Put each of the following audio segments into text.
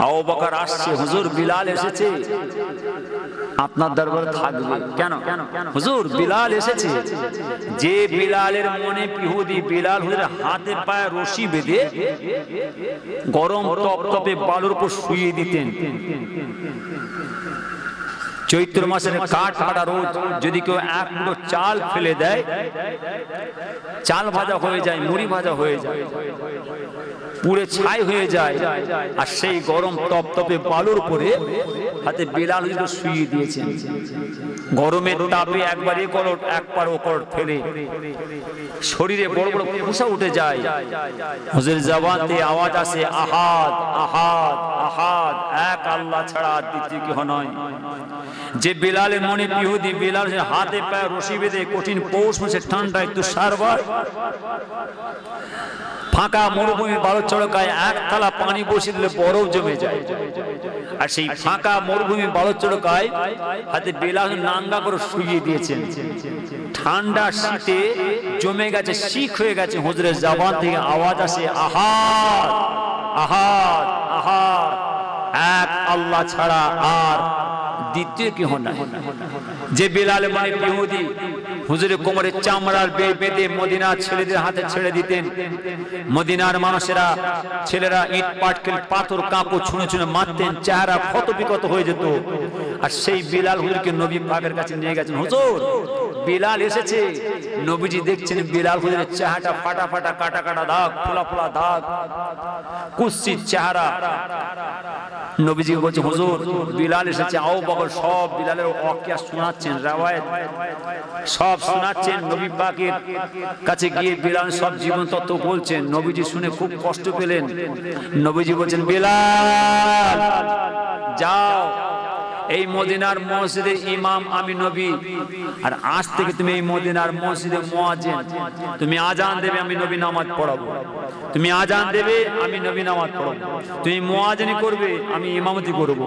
আবু বকর আসছে, হুজুর বিলাল এসেছে, আপনার দরবারে থাকবে। কেন? হুজুর বিলাল এসেছে। যে বিলালের মনে ইহুদি, বিলাল হুজুরের হাতে পায়ে রশি বেঁধে গরম তপতপে বালুর উপর শুইয়ে দিতেন। চৈত্র মাসের কাঠ ফাটা রোদ, যদি কেউ এক মুঠো চাল ফেলে দেয়, চাল ভাজা হয়ে যায়, মুড়ি ভাজা হয়ে যায়, পুড়ে ছাই হয়ে যায়। আর সেই গরম তপতপে বালুর উপরে হাতে বিলাল হুজুর শুইয়ে দিয়েছেন। গরমের তাপে একবার এ করট একবার ও করট ফেলে শরীরে বড় বড় ফুসা উঠে যায়। হুজুর জবানে আওয়াজ আসে, আহাদ আহাদ আহাদ, এক আল্লাহ ছাড়া দ্বিতীয় কেউ নয়। যে বিলালের মনে ইহুদি, বিলাল হাতে পায়ে রশি বেঁধে কঠিন পৌষ মাসের ঠান্ডায় তুষারপাত, ফাঁকা মরুভূমির বালুর চড়কায় এক থালা পানি বসিয়ে দিলে বরফ জমে যায়। আর সেই ফাঁকা মরুভূমির বালুর চড়কায় হাতে বিলাল নাঙ্গা করে শুইয়ে দিয়েছেন। ঠান্ডা শীতে জমে গেছে, শিখ হয়ে গেছে। হুজুরের জবান থেকে আওয়াজ আসে, আহাদ আহাদ আহাদ, এক আল্লাহ ছাড়া আর দ্বিতীয় কেহ নাই। যে বিলাল মানে ইহুদি হুজুরের কোমরে চামড়ার বেঁধে মদিনার ছেলেদের হাতে ছেড়ে দিতেন। মদিনার মানুষেরা, ছেলেরা ইট পাটকেল পাথর কাঁকো ছুঁড়ে ছুঁড়ে মারতেন, চেহারা ক্ষত বিক্ষত হয়ে যেত। আর সেই বিলাল হুজুরকে নবী পাকের কাছে নিয়ে গেছেন। হুজুর বিলাল এসেছে। নবীজি দেখছেন বিলাল হুজুরের চেহারাটা ফাটা ফাটা, কাটা কাটা দাগ, ফোলা ফোলা দাগ, কুৎসিত চেহারা। নবীজি বলছে, হুজুর বিলাল এসেছে। আবু বকর সব বিলালের ওয়াকিয়া শোনাচ্ছেন, রাওয়ায়াত সব শোনাচ্ছেন। নবী পাকের কাছে গিয়ে বিলাল সব জীবন তত্ত্ব বলছেন। নবীজি শুনে খুব কষ্ট পেলেন। নবীজি বলছেন, বিলাল যাও, এই মদিনার মসজিদে ইমাম আমি নবী, আর আজ থেকে তুমি এই মদিনার মসজিদে মুয়াজ্জিন। তুমি আজান দেবে, আমি নবী নামাজ পড়াবো। তুমি আজান দেবে, আমি নবী নামাজ পড়াবো। তুমি মুয়াজ্জিনি করবে, আমি ইমামতি করব।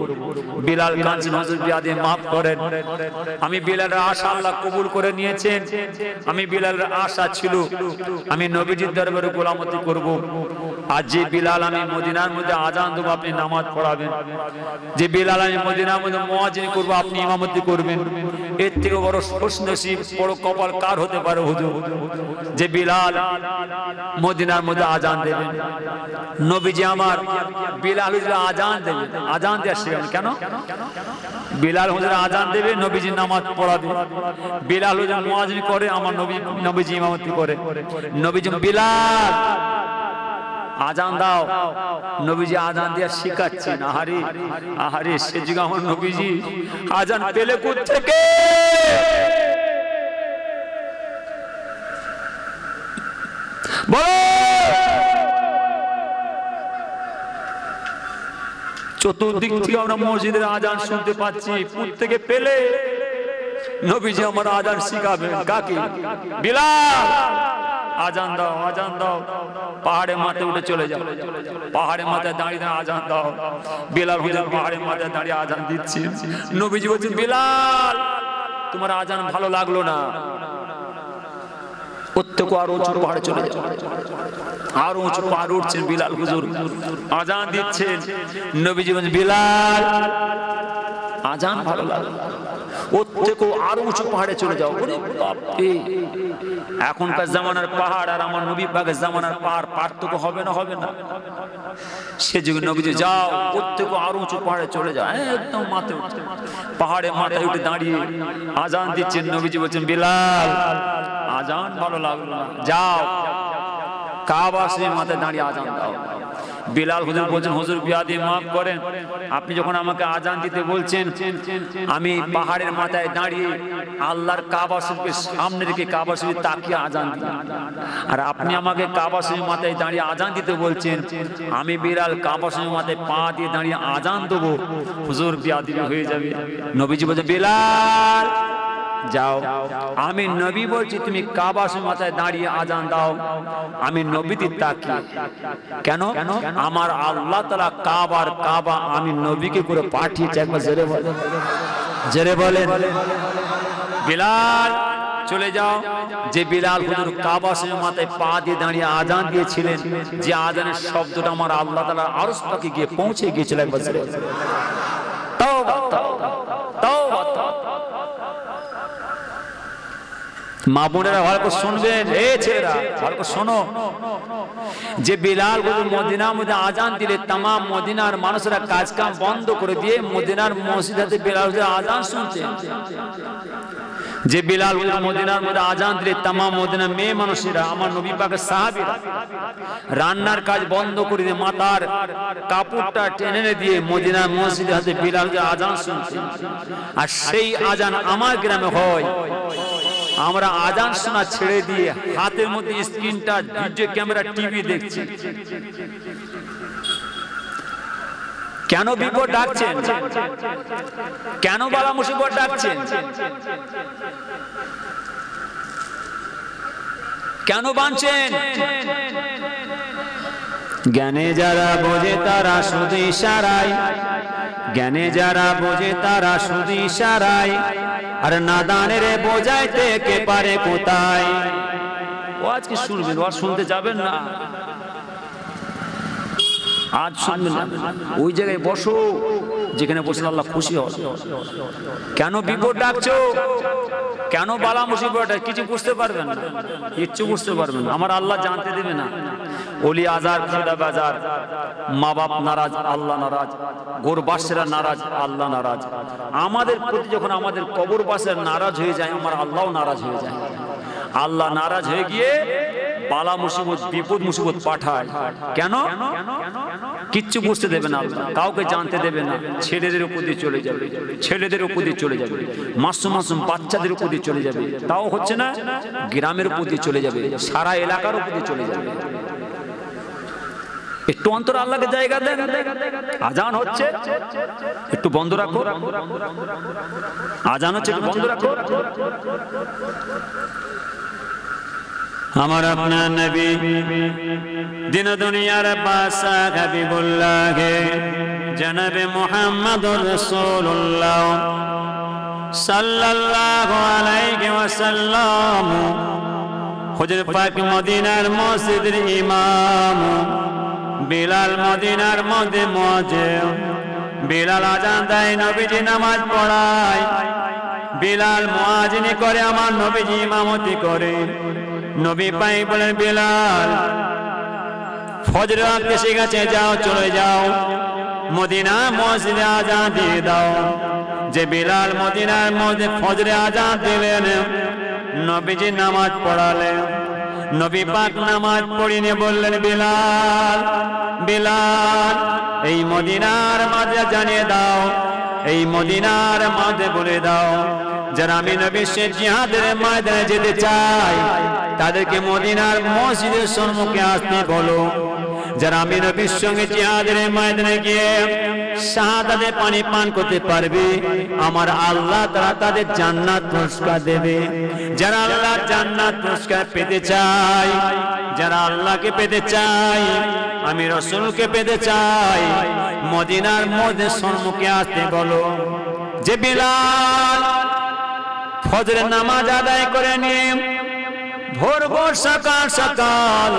বিলাল কাঁদছেন, হুজুর বিয়াদে মাফ করেন। আমি বিলালের আশা আল্লাহ কবুল করে নিয়েছেন। আমি বিলালের আশা ছিল আমি নবীজির দরবারে গোলামতি করব। আর যে বিলাল আমি মদিনার মধ্যে আজান দেবো, আপনি নামাজ পড়াবেন। যে বিলাল আমি মদিনার মধ্যে মুয়াজ্জিনি করব, আপনি ইমামতি করবেন। এর থেকে বড় খুশনসিব, বড় কপাল কার হতে পারে হুজুর? যে বিলাল মদিনার মধ্যে আজান দেবেন। নবীজি আমার বিলাল হুজুর আজান দেবেন। আজান দেওয়া শিখাবেন কেন? বিলাল হুজুর আজান দেবে, নবীজি নামাজ পড়াবে। বিলাল হুজুর মুয়াজ্জিনি করে, আমার নবীজি ইমামতি করে। নবীজি বিলাল আজান দাও, নবীজি আজান দিয়ে শিখাচ্ছেন। আহারে আহারে, সে যুগে আমার নবীজি আজান পেলে কোত্থেকে? চতুর্দিক থেকে আমরা মসজিদের আজান শুনতে পাচ্ছি, প্রত্যেকে পেলে নবীজি আমার আজান শিখাবেন। কাকে? বিলাল আজান দাও, আজান দাও। পাহাড়ের মাথায় উঠে চলে যাও, পাহাড়ের মাথায় দাঁড়িয়ে দাঁড়িয়ে আজান দাও। বিলাল হুজুর পাহাড়ের মাথায় দাঁড়িয়ে আজান দিচ্ছে। নবীজি বলছেন, বিলাল তোমার আজান ভালো লাগলো না, প্রত্যেক আরো উঁচু পাহাড়ে চলে যাও। আরো উঁচু পাহাড় উঠছেন, বিলাল হুজুর আজান দিচ্ছেন। নবীজি বলছেন, বিলাল আজান ভালো লাগলো, আরো উঁচু পাহাড়ে চলে যাও। এখনকার জামানার পাহাড় আর আমার নবী পাকের জামানার পাহাড় পার্থক্য হবে না? হবে না? সে যুগে নবীজি যাও, প্রত্যেক আরো উঁচু পাহাড়ে চলে যাও। একদম মাথায় উঠছে, পাহাড়ে মাথায় উঠে দাঁড়িয়ে আজান দিচ্ছেন। নবীজি বলছেন, বিলাল আজান ভালো লাগলো না, যাও কাবা শরীফের মাথায় দাঁড়িয়ে আজান দাও। বিলাল হুজুর বলছেন, হুজুর বিয়াদি মাফ করেন, আপনি যখন আমাকে আজান দিতে বলছেন, আমি পাহাড়ের মাথায় দাঁড়িয়ে আল্লাহর কাবা শরীফের সামনে রেখে কাবা শরীফ তাকিয়ে আজান দিই, আর আপনি আমাকে কাবা শরীফের মাথায় দাঁড়িয়ে আজান দিতে বলছেন, আমি বিলাল কাবা শরীফের মাথায় পা দিয়ে দাঁড়িয়ে আজান দেবো, হুজুর বিয়াদি হয়ে যাবে। নবীজি বলছেন, বিলাল যাও, আমি নবী বলছি তুমি কাবা শরীফের মাথায় দাঁড়িয়ে আজান দাও। আমি নবীতে তাকিয়ে, কেন? আমার আল্লাহ তাআলা কাবার কাবা আমি নবীকে করে পাঠিয়েছে। একবার জোরে বলেন, জোরে বলেন। বিলাল চলে যাও। যে বিলাল হুজুর কাবা শরীফের মাথায় পা দিয়ে দাঁড়িয়ে আজান দিয়েছিলেন, যে আজানের শব্দটা আমার আল্লাহ তাআলার আরশ পাকে গিয়ে পৌঁছে গিয়েছিল, একবার তাওবা তাওবা তাওবা। মা বোনেরা ভালো করে শুনবেন, এ ছেলেরা ভালো করে শোনো, যে বিলাল হুজুর মদিনার মধ্যে আজান দিলে তাম মদিনার মানুষেরা কাজ কাম বন্ধ করে দিয়ে মদিনার মসজিদে বিলাল হুজুর আজান শুনতেন। যে বিলাল হুজুর মদিনার মধ্যে আজান দিলে তাম মদিনার মেয়ে মানুষেরা, আমার নবী পাকের সাহাবীরা রান্নার কাজ বন্ধ করে দিয়ে মাথার কাপড়টা টেনে দিয়ে মদিনার মসজিদে হাতে বিলাল হুজুর আজান শুনতেন। আর সেই আজান আমার গ্রামে হয়, আমরা আজান শোনা ছেড়ে দিয়ে হাতের মধ্যে স্ক্রিনটা ভিডিও ক্যামেরা টিভি দেখছি। কেন বিপদ ডাকছেন? কেন বালা মুসিবত ডাকছেন? কেন বাঁধছেন? জ্ঞানে যারা বোঝে তারা শুধু ইশারায়, জ্ঞানে যারা বোঝে তারা শুধু ইশারায়, আর নাদানের বোঝাইতে কে পারে কোথায়। ও আজকে শুনবেন, ও শুনতে যাবেন না, আজ শুনবেন না, ওই জায়গায় বসো যেখানে বসে আল্লাহ খুশি হয়। কেন বিপদ ডাকছো? কেন বালা মুসিবত? কিছু বুঝতে পারবেন না, কিচ্ছু বুঝতে পারবেন না, আমার আল্লাহ জানতে দেবে না। ওলি আজার খুদা বাজার, মা বাপ নারাজ, আল্লাহ নারাজ, গোরবাসীরা নারাজ, আল্লাহ নারাজ। আমাদের প্রতি যখন আমাদের কবরবাসীরা নারাজ হয়ে যায়, আমার আল্লাহও নারাজ হয়ে যায়। আল্লাহ নারাজ হয়ে গিয়ে বালা মুসিবত, বিপদ মুসিবত পাঠায়। কেন? কিচ্ছু বুঝতে দেবে না আল্লাহ, কাউকে জানতে দেবে না। ছেলেদের উপর দিয়ে চলে যাবে, ছেলেদের উপর দিয়ে চলে যাবে, মাসুম মাসুম বাচ্চাদের উপর দিয়ে চলে যাবে, তাও হচ্ছে না, গ্রামের উপর দিয়ে চলে যাবে, সারা এলাকার উপর দিয়ে চলে যাবে। একটু অন্তর আল্লাহকে জায়গা দেন। আজান হচ্ছে, একটু বন্ধ রাখো। আজান হচ্ছে, একটু বন্ধ রাখো। আমার আপনার নবী দিন দুনিয়ার বাদশাহ হাবিবুল্লাহ জনাবে মুহাম্মদুর রাসূলুল্লাহ সাল্লাল্লাহু আলাইহি ওয়াসাল্লাম হুজুর পাক মদিনার মসজিদের ইমাম বিলাল মদিনার মধ্যে মুয়াজ্জিন। বিলাল আজান দেয়, নবীজি নামাজ পড়ায়। বিলাল মুয়াজ্জিনি করে, আমার নবীজি ইমামতি করে। নবী পাই বলেন, বিলাল ফজর ওয়াক্ত এসে গেছে, যাও চলে যাও মদিনা মসজিদে আজান দিয়ে দাও। যে বিলাল মদিনার মধ্যে ফজরে আজান দিলেন, নবীজি নামাজ পড়ালেন। নবী পাক নামাজ পড়িয়ে বললেন, বিলাল বিলাল এই মদিনার মাঝে জানিয়ে দাও, এই মদিনার মাঝে বলে দাও, যারা আমি নবীর সাথে জিহাদের ময়দানে যেতে চাই তাদেরকে মদিনার মসজিদের সম্মুখে আসতে বলো। যারা আমি নবীর সঙ্গে জিহাদের ময়দানে গিয়ে শাহাদাতে পানি পান করতে পারবে, আমার আল্লাহ তাআলা তাদের জান্নাত পুরস্কার দেবে। যারা আল্লাহ জান্নাত পুরস্কার পেতে চায়, যারা আল্লাহকে পেতে চায়, আমি রাসূলকে পেতে চাই, মদিনার মধ্যে সম্মুখে আসতে বলো। যে বিলাল ফজরের নামাজ আদায় করে নিয়ে ভোর ভোর সকাল সকাল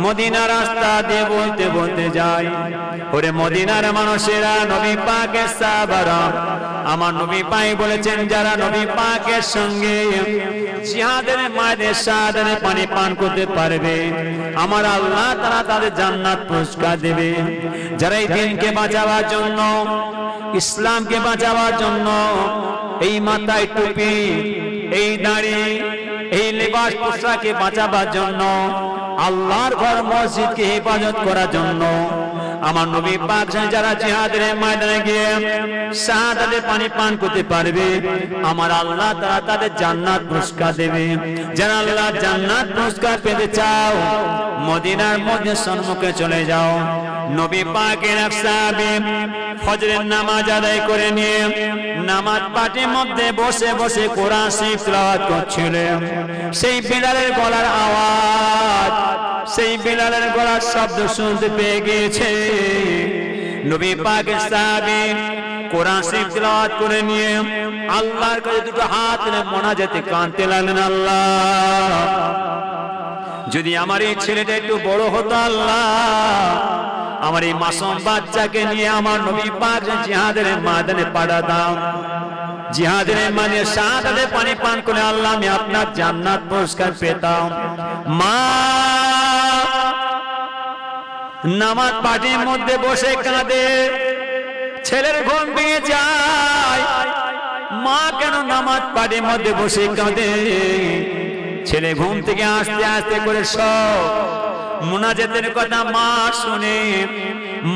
মদিনার রাস্তা দিয়ে বলতে বলতে যায়, ওরে মদিনার মানুষেরা, নবী পাকের সাহাবারা, আমার নবী পাক বলেছেন, যারা নবী পাকের সঙ্গে জিহাদের ময়দানে শাহাদাতের পানি পান করতে পারবে, আমার আল্লাহ তাআলা তাদের জান্নাত পুরস্কার দেবে। যারা এই দিনকে বাঁচাবার জন্য, ইসলামকে বাঁচাবার জন্য এই মাথায় টুপি, এই দাড়ি, এই লেবাস পোশাককে বাঁচাবার জন্য, আল্লাহর ঘর মসজিদকে হেফাজত করার জন্য, আমার নবী পাক যারা জিহাদের ময়দানে গিয়ে শাহাদাতের পানি পান করতে পারবে, আমার আল্লাহ তাআলা তাদের জান্নাত পুরস্কার দেবে। যারা আল্লাহ জান্নাত পুরস্কার পেতে চাও, মদিনার মধ্যে সম্মুখে চলে যাও। নবী পাকের এক সাহাবী ফজরের নামাজ আদায় করে নিয়ে নামাজ পাটির মধ্যে বসে বসে কোরআন শরীফ তেলাওয়াত করছিলেন। সেই বিলালের গলার আওয়াজ, সেই বিলালের গলার শব্দ শুনতে পেয়ে গিয়েছে। নবী পাকের সাহাবী কোরআন শরীফ তেলাওয়াত করে নিয়ে আল্লাহর কাছে দুটো হাত তুলে মোনাজাতে কাঁদতে লাগলেন, আল্লাহ যদি আমার এই ছেলেটা একটু বড় হতো, আল্লাহ আমার এই মাসুম বাচ্চাকে নিয়ে আমার নবী পাক জিহাদের ময়দানে পাঠাতাম, জিহাদের মানে শাহাদাতে পানি পান করে আল্লাহ আমি আপনার জান্নাত পুরস্কার পেতাম। মা নামাজ পাটির মধ্যে বসে কাঁদে, ছেলের ঘুম ভেঙে যায়। মা কেন নামাজ পাটির মধ্যে বসে কাঁদে? ছেলে ঘুম থেকে আস্তে আস্তে করে সব মুনাজাতের কথা মা শুনে,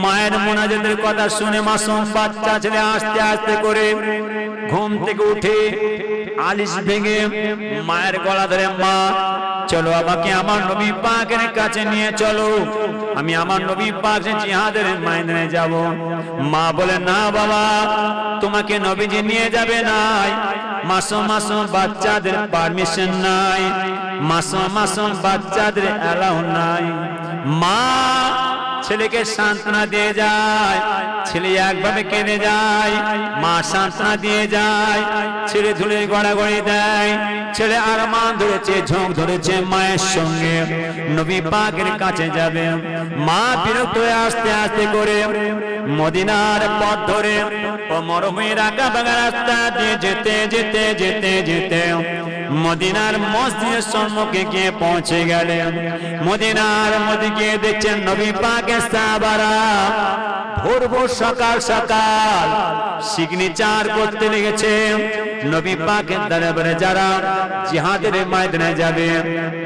মায়ের মুনাজাতের কথা শুনে মাসুম বাচ্চা ছেলে আস্তে আস্তে করে ঘুম থেকে উঠে আলিশ ভেঙে মায়ের গলা ধরে, মা চলো আমাকে আমার নবী পাকের কাছে নিয়ে চলো, আমি আমার নবী পাকের জিহাদের ময়দানে যাব। মা বলে, না বাবা তোমাকে নবীজি নিয়ে যাবে নাই, মাসুম মাসুম বাচ্চাদের পারমিশন নাই, মাসুম মাসুম বাচ্চাদের অ্যালাউ নাই। মা ছেলেকে সান্ত্বনা দিয়ে যায়, ছেলে একভাবে কেঁদে যায়, মা সান্ত্বনা দিয়ে যায়, ছেলে ধুলে গড়াগড়ি দেয়, ছেলে আরমান ধরেছে, ঝোঁক ধরেছে মায়ের সঙ্গে নবী পাকের কাছে যাবে। মা বিরক্ত হয়ে আস্তে আস্তে করে মদিনার পথ ধরে ও মরুভূমির আঁকা বাঁকা রাস্তা দিয়ে যেতে যেতে যেতে যেতে মদিনার মসজিদের সম্মুখে গিয়ে পৌঁছে গেলেন। মদিনার মধ্যে গিয়ে দেখছেন নবী পাকের সাহাবারা ভোর ভোর সকাল সকাল সিগনেচার করতে লেগেছে। নবী পাকের দরবারে যারা জিহাদের ময়দানে যাবে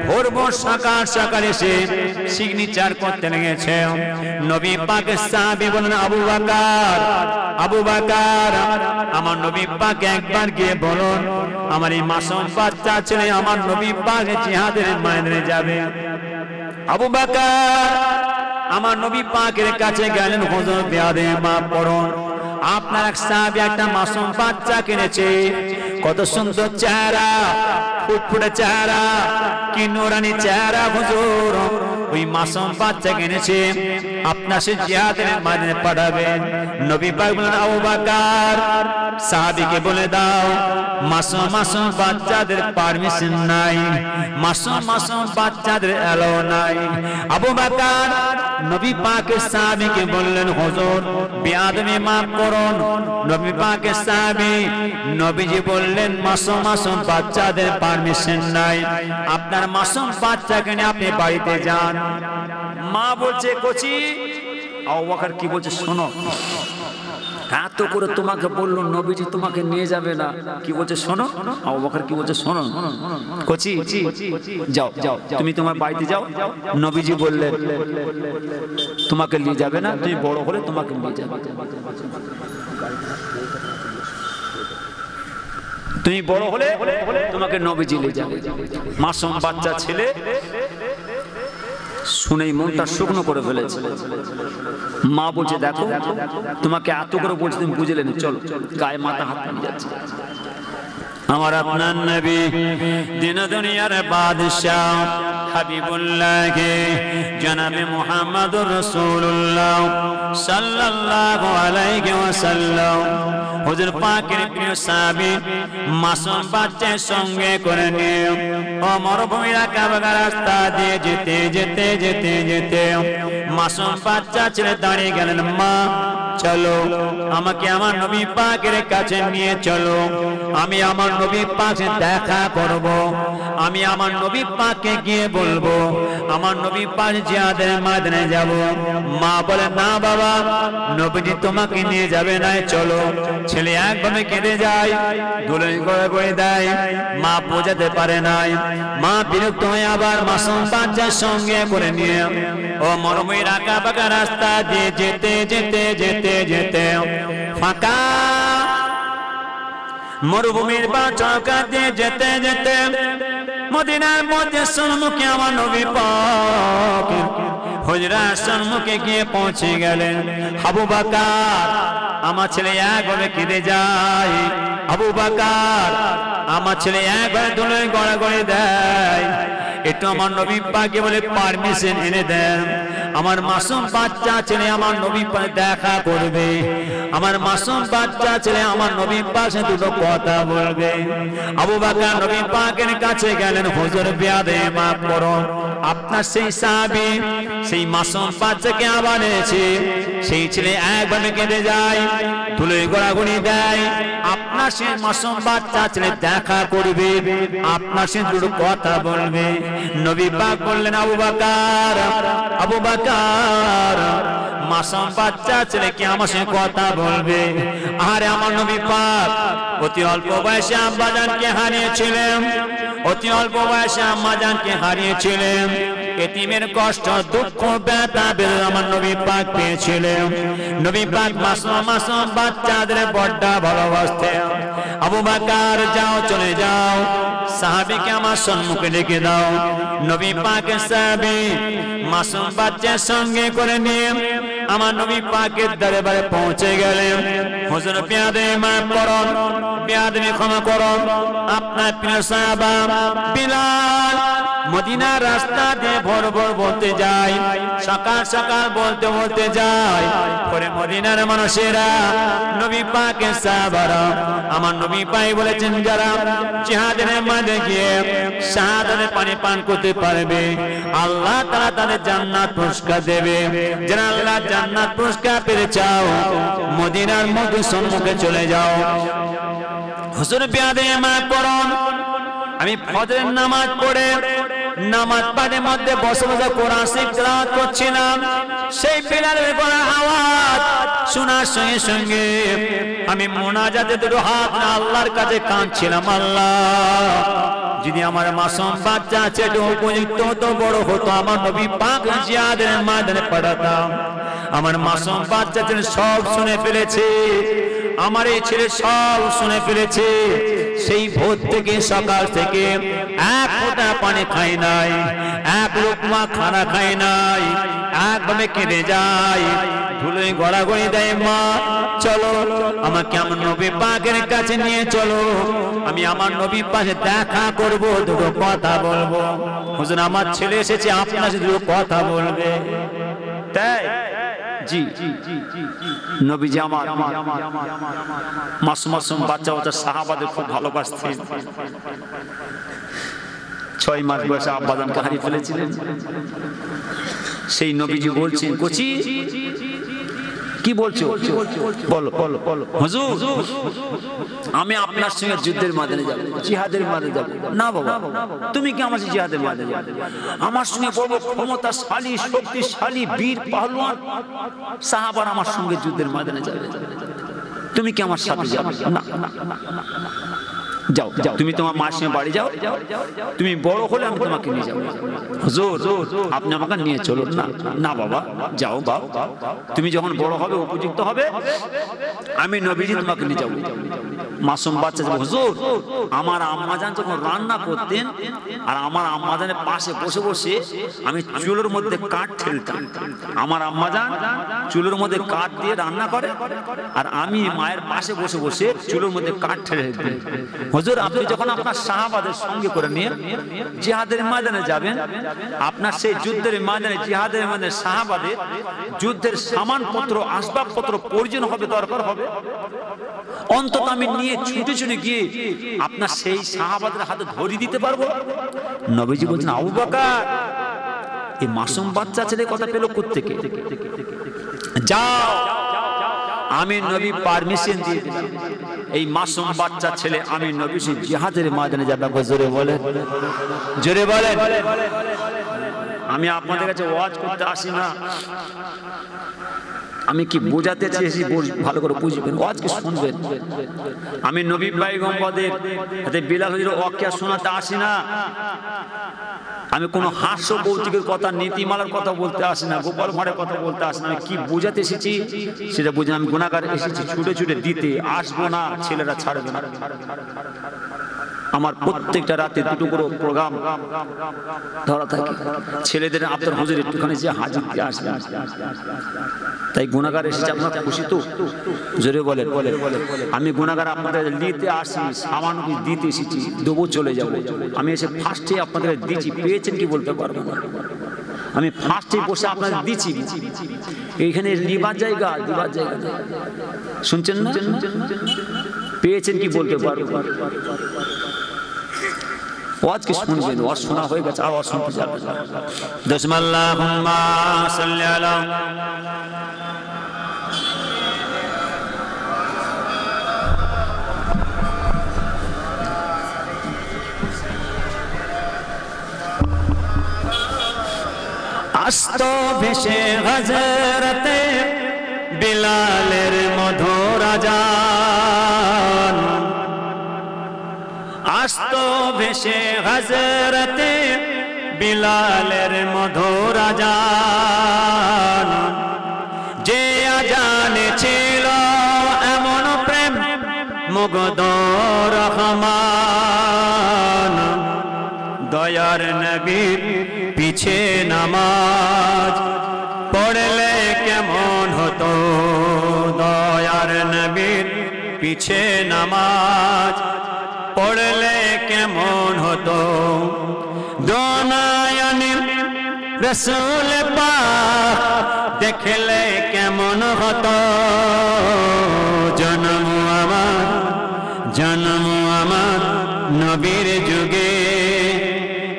ভোর ভোর সকাল সকাল এসে সিগনেচার করতে লেগেছে। নবী পাকের সাহাবী বলেন, আবু বকর, আবু বকর আমার নবী পাক একবার গিয়ে বলুন আমার এই মাসুম বাচ্চা ছেলে আমার নবী পাক জিহাদের ময়দানে যাবে। আবু বকর আমার নবী পাকের কাছে গেলেন, হুজুর বেয়াদে মাফ করুন, আপনার এক সাহাবী একটা মাসুম বাচ্চা কিনেছে, কত সুন্দর চেহারা, ফুটফুটে চেহারা, কি নুরানি চেহারা হুজুর, ওই মাসুম বাচ্চা কিনেছে, আপনার সে জিহাদের ময়দানে পাঠাবেন। নবী পাক বলেন, আবু বকর সাহাবীকে বলে দাও মাসুম মাসুম বাচ্চাদের পারমিশন নাই, মাসুম মাসুম বাচ্চাদের অ্যালাউ নাই। আবু বকর নবী পাকের সাহাবীকে বললেন, হুজুর বেয়াদবি মাফ করুন, নবী পাকের সাহাবী নবীজি বললেন মাসুম মাসুম বাচ্চাদের পারমিশন নাই, আপনার মাসুম বাচ্চাকে নিয়ে আপনি বাড়িতে যান। মা বলছে, কচি আবু বকর কি বলছে শোনো, এত করে তোমাকে বললো নবীজি তোমাকে নিয়ে যাবে না, কি বলছে শোনো। আবু বকর কি বলছে শোনো, কচি যাও যাও তুমি তোমার বাড়িতে যাও, নবীজি বললেন তোমাকে নিয়ে যাবে না, তুমি বড় হলে তোমাকে নিয়ে যাবে, তুমি বড় হলে তোমাকে নবীজি নিয়ে যাবে। মাসুম বাচ্চা ছেলে শুনেই মনটা শুকনো করে ফেলেছে। মা বলছে, দেখো তোমাকে এত করে বলছে তুমি বুঝলে না, চলো, গায়ে মাথা হাত নিয়ে যাচ্ছে। আমার আপনার নবী দিন দুনিয়ার বাদশাহ হাবিবুল্লাহ জনাবে মুহাম্মদুর রাসূলুল্লাহ সাল্লাল্লাহু আলাইহি ওয়াসাল্লাম হুজুর পাকের প্রিয় সাহাবী মাসুম বাচ্চার সঙ্গে করে নিয়ে ও মরুভূমির আঁকা বাঁকা রাস্তা দিয়ে যেতে যেতে যেতে যেতে মাসুম বাচ্চা ছেলে দাঁড়িয়ে গেলেন, মা চলো আমাকে আমার নবী পাকের কাছে নিয়ে চলো, আমি আমার নবী পাকে দেখা করব, আমি আমার নবী পাককে গিয়ে বলবো আমার নবী পাক জিহাদের ময়দানে যাব। মা বলে, না বাবা নবীজি তোমাকে নিয়ে যাবে না, চলো। ছেলে একভাবে কেঁদে যায়, দুলই গড়ে গড়ে দেয়, মা বোঝাতে পারে নাই। মা বিরক্ত হয়ে আবার মাসুম বাচ্চার সঙ্গে করে নিয়ে ও মরুভূমির আঁকা বাঁকা রাস্তা দিয়ে যেতে যেতে যেতে যেতে ফাঁকা মরুভূমির বা চৌকা দিয়ে যেতে যেতে মদিনার মধ্যে সম্মুখে আমার নবী পাক হুজরার সম্মুখে গিয়ে পৌঁছে গেলেন। আবু বকর আমার ছেলে একভাবে কেঁদে যায়, আবু বকর আমার ছেলে একবার ধরে গড়াগড়ি দেয়, একটু আমার নবী পাককে বলে পারমিশন এনে দেন। আমার মাসুম বাচ্চা ছেলে আমার নবী পাক দেখা করবে, আমার মাসুম বাচ্চা ছেলে আমার নবী পাশে দুটো কথা বলবে। আবু বকর নবী পাকের কাছে গেলেন, হুজুর বিয়াদে মাফ করুন, আপনার সেই সাহাবী সেই মাসুম বাচ্চাকে আবার এনেছে, সেই ছেলে একভাবে কেঁদে যায়, তুলে গোড়াগুড়ি দেয়, আপনার সেই মাসুম বাচ্চা ছেলে দেখা করবে, আপনার সে দুটো কথা বলবে। নবী পাক বললেন, আবু বকর, আবু বকর, মাসুম বাচ্চা ছেলে কি আমার সঙ্গে কথা বলবে? আরে আমার নবী পাক অতি অল্প বয়সে আব্বাজানকে হারিয়েছিলেন, অতি অল্প বয়সে আম্মাজানকে হারিয়েছিলেন, এতিমের কষ্ট দুঃখ ব্যথা বেদনা আমার নবী পাক পেয়েছিলেন। নবী পাক মাসুম বাচ্চাদের বড্ড ভালোবাসতেন। আবু বকর যাও, চলে যাও, সাহাবীকে আমার সম্মুখে ডেকে দাও। নবী পাকের সাহাবী মাসুম বাচ্চার সঙ্গে করে নিয়ে আমার নবী পাকের দরবারে পৌঁছে গেলেন। হুজুর বিয়াদে মাফ করুন, বিয়াদে ক্ষমা করুন, আপনার প্রিয় সাহাবা বিলাল মদিনার রাস্তা দিয়ে ভোর ভোর বলতে যায়, সকাল সকাল বলতে বলতে যায়, পরে মদিনার মানুষেরা নবী পাকের সাহাবারা আমার নবী পাক বলেছেন, যারা জিহাদের ময়দানে গিয়ে শাহাদাতের পানি পান করতে পারবে আল্লাহ তাআলা তাদের জান্নাত পুরস্কার দেবে। যারা আল্লাহ জান্নাত পুরস্কার পেতে চাও মদিনার মধ্যে সম্মুখে চলে যাও। হুজুর বিয়াদে মাফ করুন, আমি ফজরের নামাজ পড়ে নামাজ পাঠের মধ্যে বসে বসে কোরআন শরীফ তেলাওয়াত করছিলাম, সেই বিলালের গলার আওয়াজ শোনার সঙ্গে সঙ্গে আমি মুনাজাতে দুটো হাত আল্লাহর কাছে কাঁদছিলাম, আল্লাহ যদি আমার মাসুম বাচ্চা ছেলে উপযুক্ত হতো, বড় হতো, আমার নবী পাক জিহাদের ময়দানে পাঠাতাম। আমার মাসুম বাচ্চা ছেলে সব শুনে ফেলেছে, আমার এই ছেলে সব শুনে ফেলেছে। সেই ভোর থেকে সকাল থেকে এক ফোঁটা পানি খায় নাই, এক লোকমা খানা খায় নাই, একভাবে কেঁদে যায়, ধুলোয় গড়াগড়ি দেয়, মা চলো আমাকে আমার নবী পাকের কাছে নিয়ে চলো, আমি আমার নবী পাশে দেখা করব, দুটো কথা বলবো। হুজুর আমার ছেলে এসেছে, আপনার সাথে দুটো কথা বলবে। তাই জি নবীজি আমার মাসুম বাচ্চা বাচ্চা সাহাবাদের খুব ভালোবাসতেন। 6 মাস বয়সে আব্বাজানকে হারিয়ে ফেলেছিলেন। সেই নবীজি বলছেন, কোচি কি বলছো, বলো বলো। হুজুর আমি আপনার সঙ্গে যুদ্ধের ময়দানে যাব, জিহাদের ময়দানে যাব। না বাবা, তুমি কি আমার জিহাদের ময়দানে যাবে? আমার সঙ্গে বড় ক্ষমতাশালী শক্তিশালী বীর পাহলওয়ান সাহাবারা আমার সঙ্গে যুদ্ধের ময়দানে যাবে, তুমি কি আমার সাথে যাবে? না, যাও যাও, তুমি তোমার মার সঙ্গে বাড়ি যাও, তুমি বড় হলে আমি তোমাকে নিয়ে যাবো। হুজুর আপনি আমাকে নিয়ে চলুন। না না বাবা, যাও বাবা, তুমি যখন বড় হবে উপযুক্ত হবে আমি নবীজি তোমাকে নিয়ে যাবো। মাসুম বাচ্চা হুজুর আমার আম্মাজান যখন রান্না করতেন আর আমার আম্মাজানের পাশে বসে বসে আমি চুলোর মধ্যে কাঠ ঠেলতাম, আমার আম্মাজান চুলোর মধ্যে কাঠ দিয়ে রান্না করে আর আমি মায়ের পাশে বসে বসে চুলোর মধ্যে কাঠ ঠেলে দিই। হুজুর আপনি যখন আপনার সাহাবাদের সঙ্গে করে নিয়ে জিহাদের ময়দানে যাবেন, আপনার সেই যুদ্ধের ময়দানে জিহাদের ময়দানে সাহাবাদের যুদ্ধের সামানপত্র আসবাবপত্র প্রয়োজন হবে, দরকার হবে, অন্তত আমি নিয়ে ছুটে ছুটে গিয়ে আপনার সেই সাহাবাদের হাতে ধরিয়ে দিতে পারবো। নবীজি বলছেন, আবু বকর এই মাসুম বাচ্চা ছেলে কথা পেল কোত্থেকে? যাও, আমি নবী পারমিশন দিয়ে দিলাম, এই মাসুম বাচ্চা ছেলে আমি নবী সেই জিহাদের ময়দানে যাবে। জোরে বলেন, জোরে বলেন। আমি আপনাদের কাছে ওয়াজ করতে আসি না, আমি কি বোঝাতে চেয়েছি ভালো করে বুঝবেন, ওয়াজকে শুনবেন। আমি নবী পয়গম্বরদের হাতে বিলাল হুজুরের ওয়াকিয়া শোনাতে আসি না, আমি কোনো হাস্য কৌতুকের কথা নীতিমালার কথা বলতে আসি না, গোপাল ভাঁড়ের কথা বলতে আসি না। আমি কি বোঝাতে এসেছি সেটা বুঝে, আমি গুনাহগার এসেছি ছুটে ছুটে দিতে, আসবো না, ছেলেরা ছাড়বে না। আমার প্রত্যেকটা রাতে দুটো করে প্রোগ্রাম ধরা থাকে, ছেলেদের আপনার হুজুর একটুখানি যে হাজির দিয়ে আসবেন, তাই গুনাহগার এসেছে। আপনারা খুশি তো? জোরে বলেন। আমি গুনাহগার আপনাদের নিতে আসি, সামান্য দিতে এসেছি, দেবো চলে যাবো। আমি এসে ফার্স্টে আপনাদের দিচ্ছি, পেয়েছেন কি বলতে পারবো না। আমি ফার্স্টে বসে আপনাদের দিচ্ছি, এইখানে লিবার জায়গা, শুনছেন না? পেয়েছেন কি বলতে পারবো? আজকে শুনবেন, ওয়াজ শোনা হয়ে গেছে, আওয়াজ শুনতে যাবে। বিসমিল্লাহুম্মা সাল্লি আলা আস্ত ভেসে হযরতে বিলালের মধুর আযান, আস্ত ভেসে হযরতে বিলালের মধুর আযান, যে আযানে ছিল এমন প্রেম মুগ্ধ রহমান, দয়ার নবীর পিছে নামাজ পড়লে কেমন হতো, দয়ার নবীর পিছে নামাজ পড়লে কেমন হতো, দোনায়নের রসুল পাক দেখলে কেমন হতো, জন্ম আমার নবীর যুগে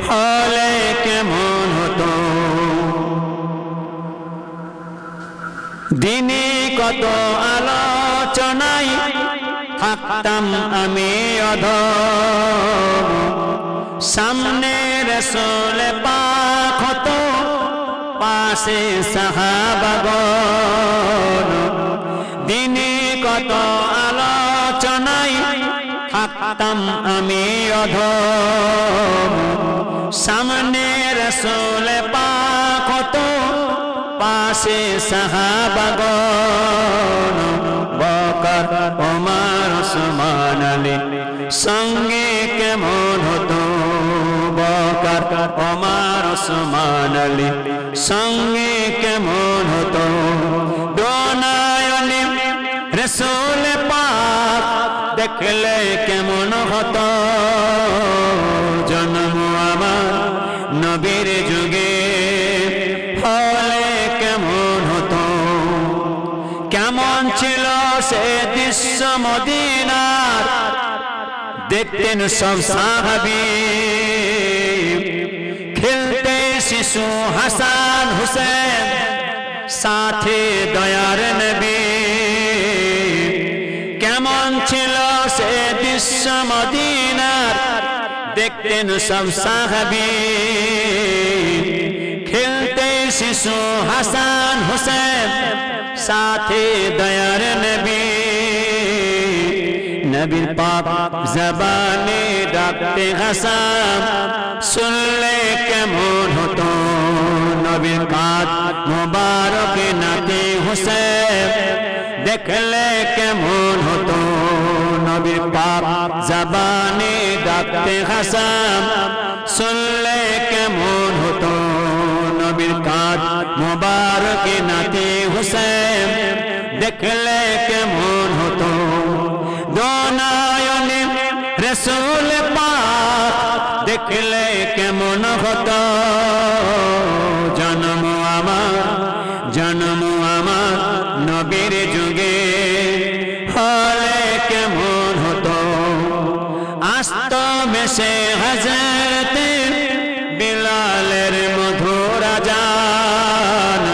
হলে কেমন হতো, দিনে কত আলোচনায় থাকতাম আমি অধম, সামনে রাসূল পাক হতো পাশে সাহাবাগণ, দিনে কত আলোচনায় থাকতাম আমি অধম, সামনে রাসূল পাক হতো পাশে সাহাবাগণ, বকর ওমর ওসমান আলী সঙ্গে কেমন হতো, বকর ওমর ওসমান আলী সঙ্গে কেমন হতো, দোনায়নে রাসূল পাক দেখলে কেমন হতো, জন্ম আমার নবীর যুগে হলে কেমন হতো, কেমন ছিল সে দৃশ্য মদিনার দেখতেন সব সাহাবী, খেলতে শিশু হাসান হুসেন সাথে দয়ার নবী, কেমন ছিল সে দৃশ্য মদিনার দেখতেন সব সাহাবী, খেলতে শিশু হাসান হুসেন সাথে দয়ার নবী, নবীর পাক জবানে ডাকতে হাসান শুনলে কেমন হতো, নবীর কাঁধ মোবারক নাতে হুসেন দেখলে কেমন হতো, নবীর পাক জবানে ডাকতে হাসান শুনলে কেমন হতো, নবীর কাঁধ মোবারক নাতে হুসেন দেখলে কেমন হতো, দোনায়নে রাসূল পাক দেখলে কেমন হতো, জন্ম আমার নবীর যুগে হলে কেমন হতো, আস্ত ভেসে হযরতে বিলালের মধুর আযান,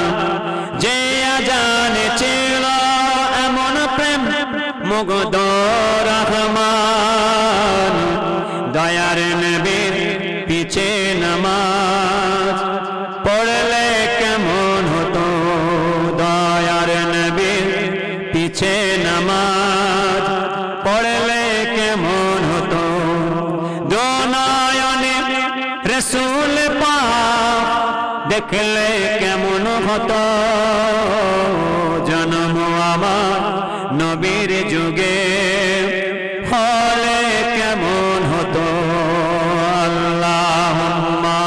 যে আযানে ছিল এমন প্রেম মুগ্ধ রহমান, দয়ার নবীর পিছে নামাজ পড়লে কেমন হতো, দয়ার নবীর পিছে নামাজ পড়লে কেমন হতো, দোনায়নে রাসূল পাক দেখলে কেমন হতো, জন্ম আমার নবীর যুগে হলে কেমন হতো, আল্লাহুম্মা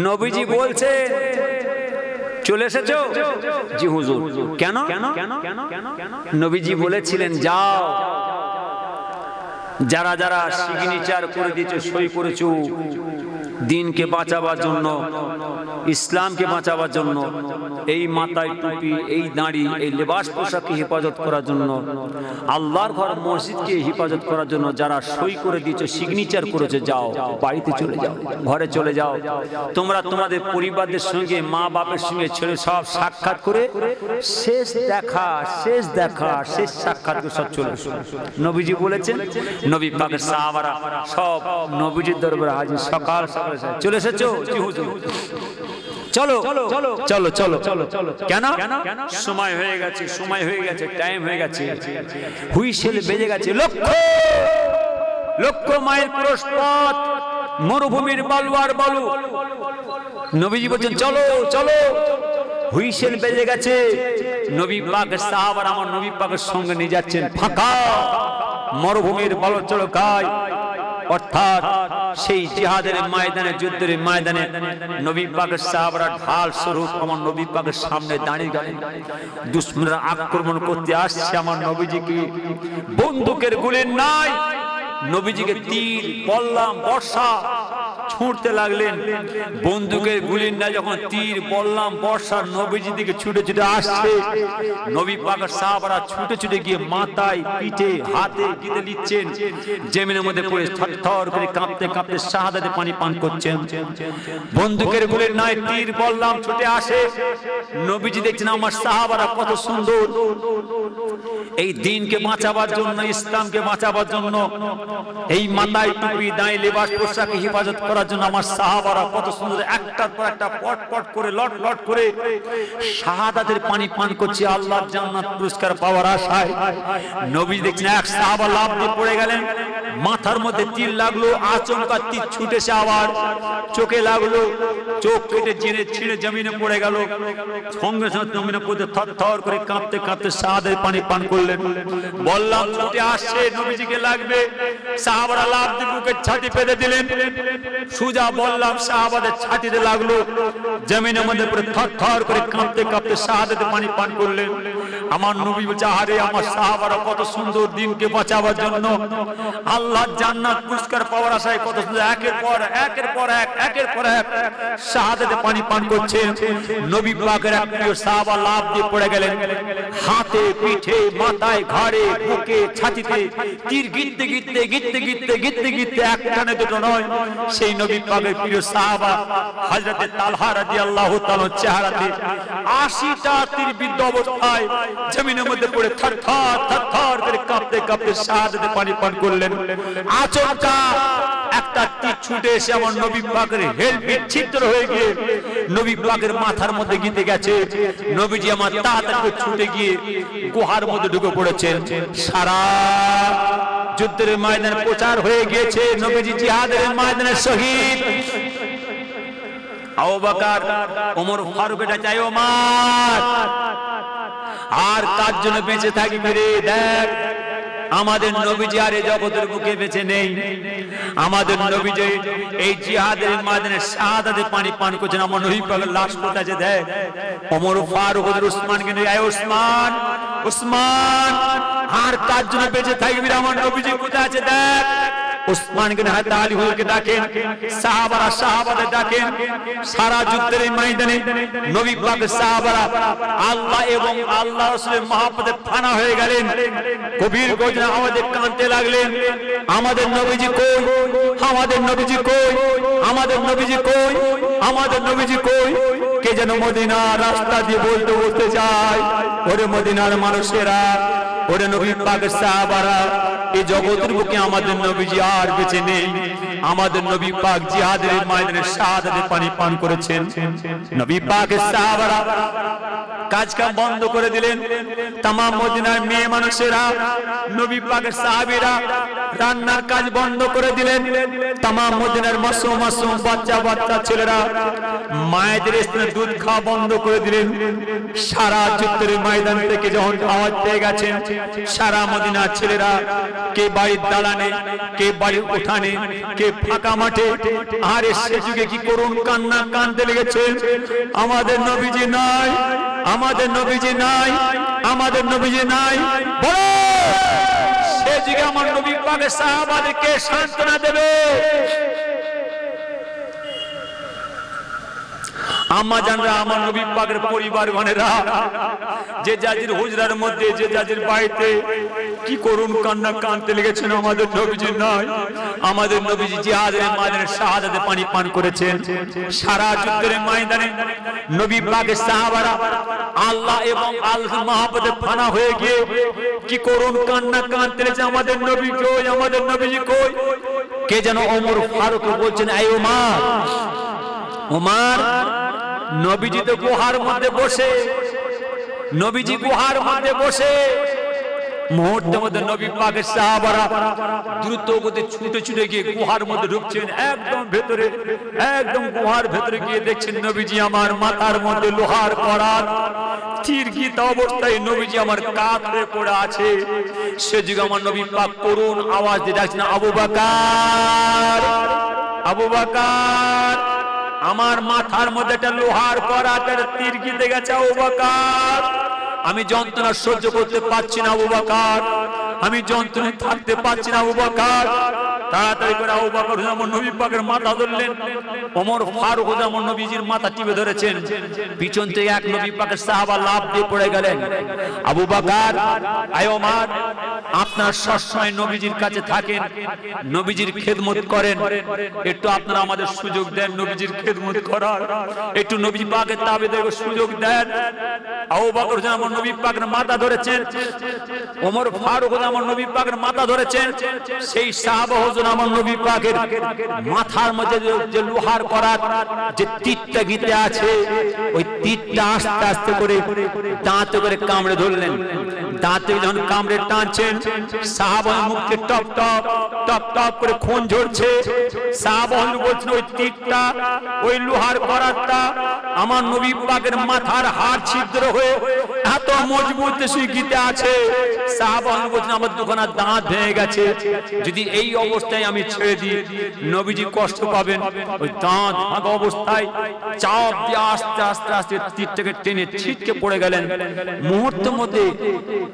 নবীজি বলছে চলে এসেছো? জি হুজুর। কেন? নবীজি বলেছিলেন যাও, যারা যারা সিগনেচার করে দিয়েছো, সই করেছো দিনকে বাঁচাবার জন্য, ইসলামকে বাঁচাবার জন্য, এই মাথায় টুপি, এই দাড়ি, এই লেবাস পোশাককে হেফাজত করার জন্য, আল্লাহর ঘর মসজিদকে হেফাজত করার জন্য যারা সই করে দিয়েছো, সিগনেচার করেছো, যাও বাড়িতে চলে যাও, ঘরে চলে যাও। তোমরা তোমাদের পরিবারদের সঙ্গে, মা বাপের সঙ্গে, ছেলে সব সাক্ষাৎ করে শেষ সাক্ষাৎ করে সব চলে এসো। নবীজি বলেছেন, নবী পাকের সাহাবারা সব নবীজির দরবারে হাজির। সকাল সকাল চলে এসেছো? জি হুজুর। চলো চলো চলো চলো। কেন? সময় হয়ে গেছে, টাইম হয়ে গেছে, হুইসেল বেজে গেছে। লক্ষ মাইল ক্রস পথ, মরুভূমির বালু আর বালু। নবীজি বলছেন চলো চলো, হুইসেল বেজে গেছে। নবী পাকের সাহাবারা আমার নবী পাকের সঙ্গে নিয়ে যাচ্ছেন ফাঁকা মরুভূমির বালুচড়কায়, অর্থাৎ সেই জিহাদের ময়দানে, যুদ্ধের ময়দানে নবী পাকের সাহাবারা ঢাল স্বরূপ আমার নবী পাকের সামনে দাঁড়িয়ে গেলেন। দুশমনরা আক্রমণ করতে আসছে আমার নবীজিকে, বন্দুকের গুলি নাই, নবীজিকে তীর, বল্লাম, বর্ষা ছুঁড়তে লাগলেন। বন্দুকের গুলির না যখন তীর, বল্লাম, বর্ষা নবীজির দিকে ছুটে ছুটে আসছে, নবী পাকের সাহাবারা ছুটে ছুটে গিয়ে মাথায়, পিঠে, হাতে গিতে নিচ্ছেন। জমিনের মধ্যে পড়ে থরথর করে কাঁপতে কাঁপতে শাহাদাতে পানি পান করছেন। বন্দুকের গুলির নাই, তীর, বল্লাম ছুটে আসে। নবীজি দেখছেন আমার সাহাবারা কত সুন্দর, এই দিনকে বাঁচাবার জন্য, ইসলামকে বাঁচাবার জন্য, এই মাথায় টুপি, দাঁড়ি, লেবাস পোশাককে হেফাজত করার জন্য আমার সাহাবারা কত সুন্দর একটার পর একটা পট পট করে, লট লট করে শাহাদাতের পানি পান করছে আল্লাহর জান্নাত পুরস্কার পাওয়ার আশায়। নবী দেখছেন এক সাহাবা লাফ দিয়ে পড়ে গেলেন, মাথার মধ্যে তীর লাগলো, আচমকা তীর ছুটেছে, আবার চোখে লাগলো, চোখ কেটে ছিঁড়ে জমিনে পড়ে গেল। সঙ্গে সঙ্গে জমিনে পড়ে থরথর করে কাঁপতে কাঁপতে শাহাদাতের পানি পান করলেন। বললাম ছুটে আসছে, নবীজিকে লাগবে, সাহাবারা লাফ দিয়ে বুকের ছাতি পেতে দিলেন, সুজা বললাম সাহাবাদের ছাতিতে লাগলো, জমিনের মধ্যে পড়ে থরথর করে কাঁপতে কাঁপতে শাহাদাতের পানি পান করলেন। আমার নবী বলছে আরে আমার সাহাবারা কত সুন্দর দিনকে বাঁচাবার জন্য, আল্লাহর জান্নাত পুরস্কার পাওয়ার আশায় কত সুন্দর একের পর এক শাহাদাতে পানি পান করছেন। নবী পাকের এক প্রিয় সাহাবা লাফ দিয়ে পড়ে গেলেন, হাতে, পিঠে, মাথায়, ঘাড়ে, বুকে, ছাতিতে তীর গিরতে গিরতে একটানে দুটো নয়, সেই নবী পাকের প্রিয় সাহাবা হযরতে তালহা রাদিয়াল্লাহু তাআলা চেহারাতে 80টা তীর বিদ্ধ অবস্থায় জমিনের মধ্যে পড়ে থরথর করে কাঁপতে কাঁপতে শাহাদাতে পানি পান করলেন। আচমকা একটা তীর ছুটে এসে আমার নবী পাকের হেলমেট ছিদ্র হয়ে গিয়ে নবী পাকের মাথার মধ্যে গিতে গেছে। নবীজি আমার তাড়াতাড়ি ছুটে গিয়ে গুহার মধ্যে ঢুকে পড়েছেন। সারা যুদ্ধের ময়দানে প্রচার হয়ে গিয়েছে, নবীজি জিহাদের ময়দানে শহীদ। আবু বকর, ওমর ফারুক এটা চাই ওমর, আর কার জন্য বেঁচে থাকবি রে? দেখ আমাদের নবীজি আর এই জগতের বুকে বেঁচে নেই। আমাদের নবীজি এই জিহাদের ময়দানে শাহাদাতে পানি পান করছেন। আমার নবী পাকের লাশ কোথায় আছে দেখ। ওমর ফারুক উসমানকে নিয়ে আয়, উসমান আর কার জন্য বেঁচে থাকবি রে? আমার নবীজি কোথায় আছে দেখ। উসমানকে হাতে আলী হুজুরকে ডাকেন, সাহাবাদের ডাকেন। সারা যুদ্ধের ময়দানে নবী পাকের সাহাবারা আল্লাহ এবং আল্লাহ রাসূলের মহব্বতে ফানা হয়ে গেলেন। কবির গর্জনে আওয়াজে কাঁদতে লাগলেন, আমাদের নবীজি কই, আমাদের নবীজি কই, আমাদের নবীজি কই, আমাদের নবীজি কই। কে যেন মদিনার রাস্তা দিয়ে বলতে যায়, ওরে মদিনার মানুষেরা, ওরে নবী পাকের সাহাবারা, এই জগতের বুকে আমাদের নবীজি আর বেঁচে নেই। আমাদের নবী পাক জিহাদের ময়দানে শাহাদাতের পানি পান করেছেন। নবী পাকের সাহাবারা কাজ কাম বন্ধ করে দিলেন। তাম মদিনার মেয়ে মানুষেরা, নবী পাকের সাহাবীরা রান্নার কাজ বন্ধ করে দিলেন। তাম মদিনার মাসুম বাচ্চা ছেলেরা মায়েদের স্তনে দুধ খাওয়া বন্ধ করে দিলেন। সারা যুদ্ধের ময়দান থেকে যখন আওয়াজ পেয়ে গেছেন, সারা মদিনার ছেলেরা কে বাড়ির দালানে, কে বাড়ির উঠানে, কে ফাঁকা মাঠে, আর সে যুগে কি করুন কান্না কানতে লেগেছে, আমাদের নবীজি নাই, আমাদের নবীজি নাই, আমাদের নবীজি নাই। সে যুগে আমার নবী পাকের সাহাবাদেরকে সান্ত্বনা দেবে। আম্মা জানরা, আমার নবী পাকের পরিবার গণেরা, যে জাজির হুজরার মধ্যে, যে জাজির বাড়িতে কি করুন কান্না কানতে লেগেছেন, আমাদের নবীজি নাই, আমাদের নবীজি জিহাদের ময়দানে শাহাদাতে পানি পান করেছেন। সারা যুদ্ধের ময়দানে নবী পাকের সাহাবারা আল্লাহ এবং আল্লাহর মহব্বতে ফানা হয়ে গিয়ে কি করুন কান্না কানতে লেগেছে, আমাদের নবী কই, আমাদের নবীজি কই। কে যেন ওমর ফারুক বলছেন, এই ওমর, ওমর, নবীজি তো গুহার মধ্যে বসে, নবীজি গুহার মধ্যে বসে। মুহূর্তের মধ্যে নবী পাকের সাহাবারা দ্রুত গতিতে ছুটে ছুটে গিয়ে গুহার মধ্যে ঢুকছেন, একদম ভেতরে, একদম গুহার ভেতরে গিয়ে দেখছেন নবীজি আমার মাথার মধ্যে লোহার করাত, তীরগিত অবস্থায় নবীজি আমার কাঁধ হয়ে পড়ে আছে। সে যুগে আমার নবী পাক করুণ আওয়াজ দিয়ে ডাকছেন, আবু বকর, আবু বকর, আমার মাথার মধ্যে একটা লোহার করাতের তীর গিতে গেছে আবু বকর, আমি যন্ত্রণা সহ্য করতে পারছি না আবু বকর, আমি যন্ত্রণায় থাকতে পারছি না আবু বকর। তাড়াতাড়ি করে আবু বকর আমার নবী পাকের মাথা ধরলেন, ওমর ফারুক আমার নবীজির মাথা টিপে ধরেছেন। পিছন থেকে এক নবী পাকের সাহাবা লাফ দিয়ে পড়ে গেলেন। আবু বকর, আয় ওমর, আপনার সবসময় নবীজির কাছে থাকেন, নবীজির খেদমত করেন, একটু আপনারা আমাদের সুযোগ দেন নবীজির খেদমত করার, একটু নবী পাকের তাবেদের সুযোগ দেন। আবু বকর আমার নবী পাকের মাথা ধরেছেন, ওমর ফারুক আমার নবী পাকের মাথা ধরেছেন। সেই সাহাবা হুজুর আমার নবী পাকের মাথার মধ্যে যে লোহার করাত, যে তীরটা গিতে আছে, ওই তীরটা আস্তে আস্তে করে দাঁতে করে কামড়ে ধরলেন। দাঁতে যখন কামড়ে টানছেন, সাহাবা মুখে টপ টপ টপ টপ করে খুন ঝরছে। সাহাবা বলছেন ওই তীরটা, ওই লোহার করাতটা আমার নবী পাকের মাথার হাড় ছিদ্র হয়ে এত মজবুত গিতে আছে। সাহাবা বলছেন আমার দুখানা দাঁত ভেঙে গেছে, যদি এই অবস্থায় আমি ছেড়ে দিই নবীজি কষ্ট পাবেন। ওই দাঁত ভাঙা অবস্থায় চাপ দিয়ে আস্তে আস্তে আস্তে তীরটাকে টেনে ছিটকে পড়ে গেলেন। মুহূর্তের মধ্যে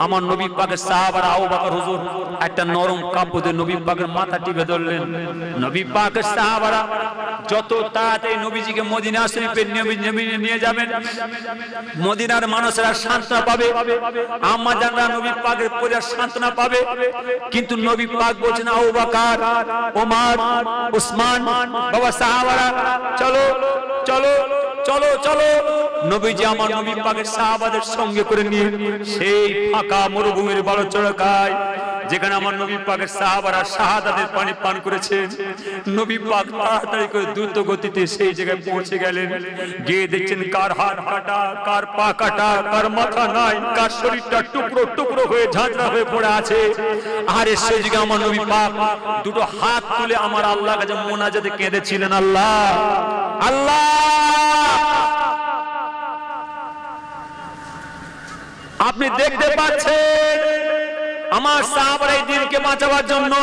আমার নবী পাকের সাহাবারা আবু বকর হুজুর একটা নরম কাপড় দিয়ে নবী পাকের মাথা টিপে ধরলেন। নবী পাকের সাহাবারা যত তাড়াতাড়ি নবীজিকে মদিনা শরীফে নিয়ে যাবেন, মদিনার মানুষেরা সান্ত্বনা পাবে, আম্মা জানরা নবী পাকের পরিবার সান্ত্বনা পাবে। কিন্তু নবী পাক বলছেন, আবু বকর, ওমর, উসমান, বাবা সাহাবারা চলো চলো চলো চলো। নবীজি আমার নবী পাকের সাহাবাদের সঙ্গে করে নিয়ে সেই ফাঁকা মরুভূমির বালুচড়কায়, যেখানে আমার নবী পাকের সাহাবারা শাহাদাতের পানি পান করেছেন, নবী পাক তাড়াতাড়ি করে দ্রুত গতিতে সেই জায়গায় পৌঁছে গেলেন। গিয়ে দেখছেন কার হাত কাটা, কার পা কাটা, কার মাথা নাই, কার শরীরটা টুকরো টুকরো হয়ে ঝাঁঝরা হয়ে পড়ে আছে। আর সেই জায়গায় আমার নবী পাক দুটো হাত তুলে আমার আল্লাহর কাছে মোনাজাতে কেঁদেছিলেন, আল্লাহ আল্লাহ, আপনি দেখতে পাচ্ছেন আমার সাহাবারা এই দিনকে বাঁচাবার জন্য,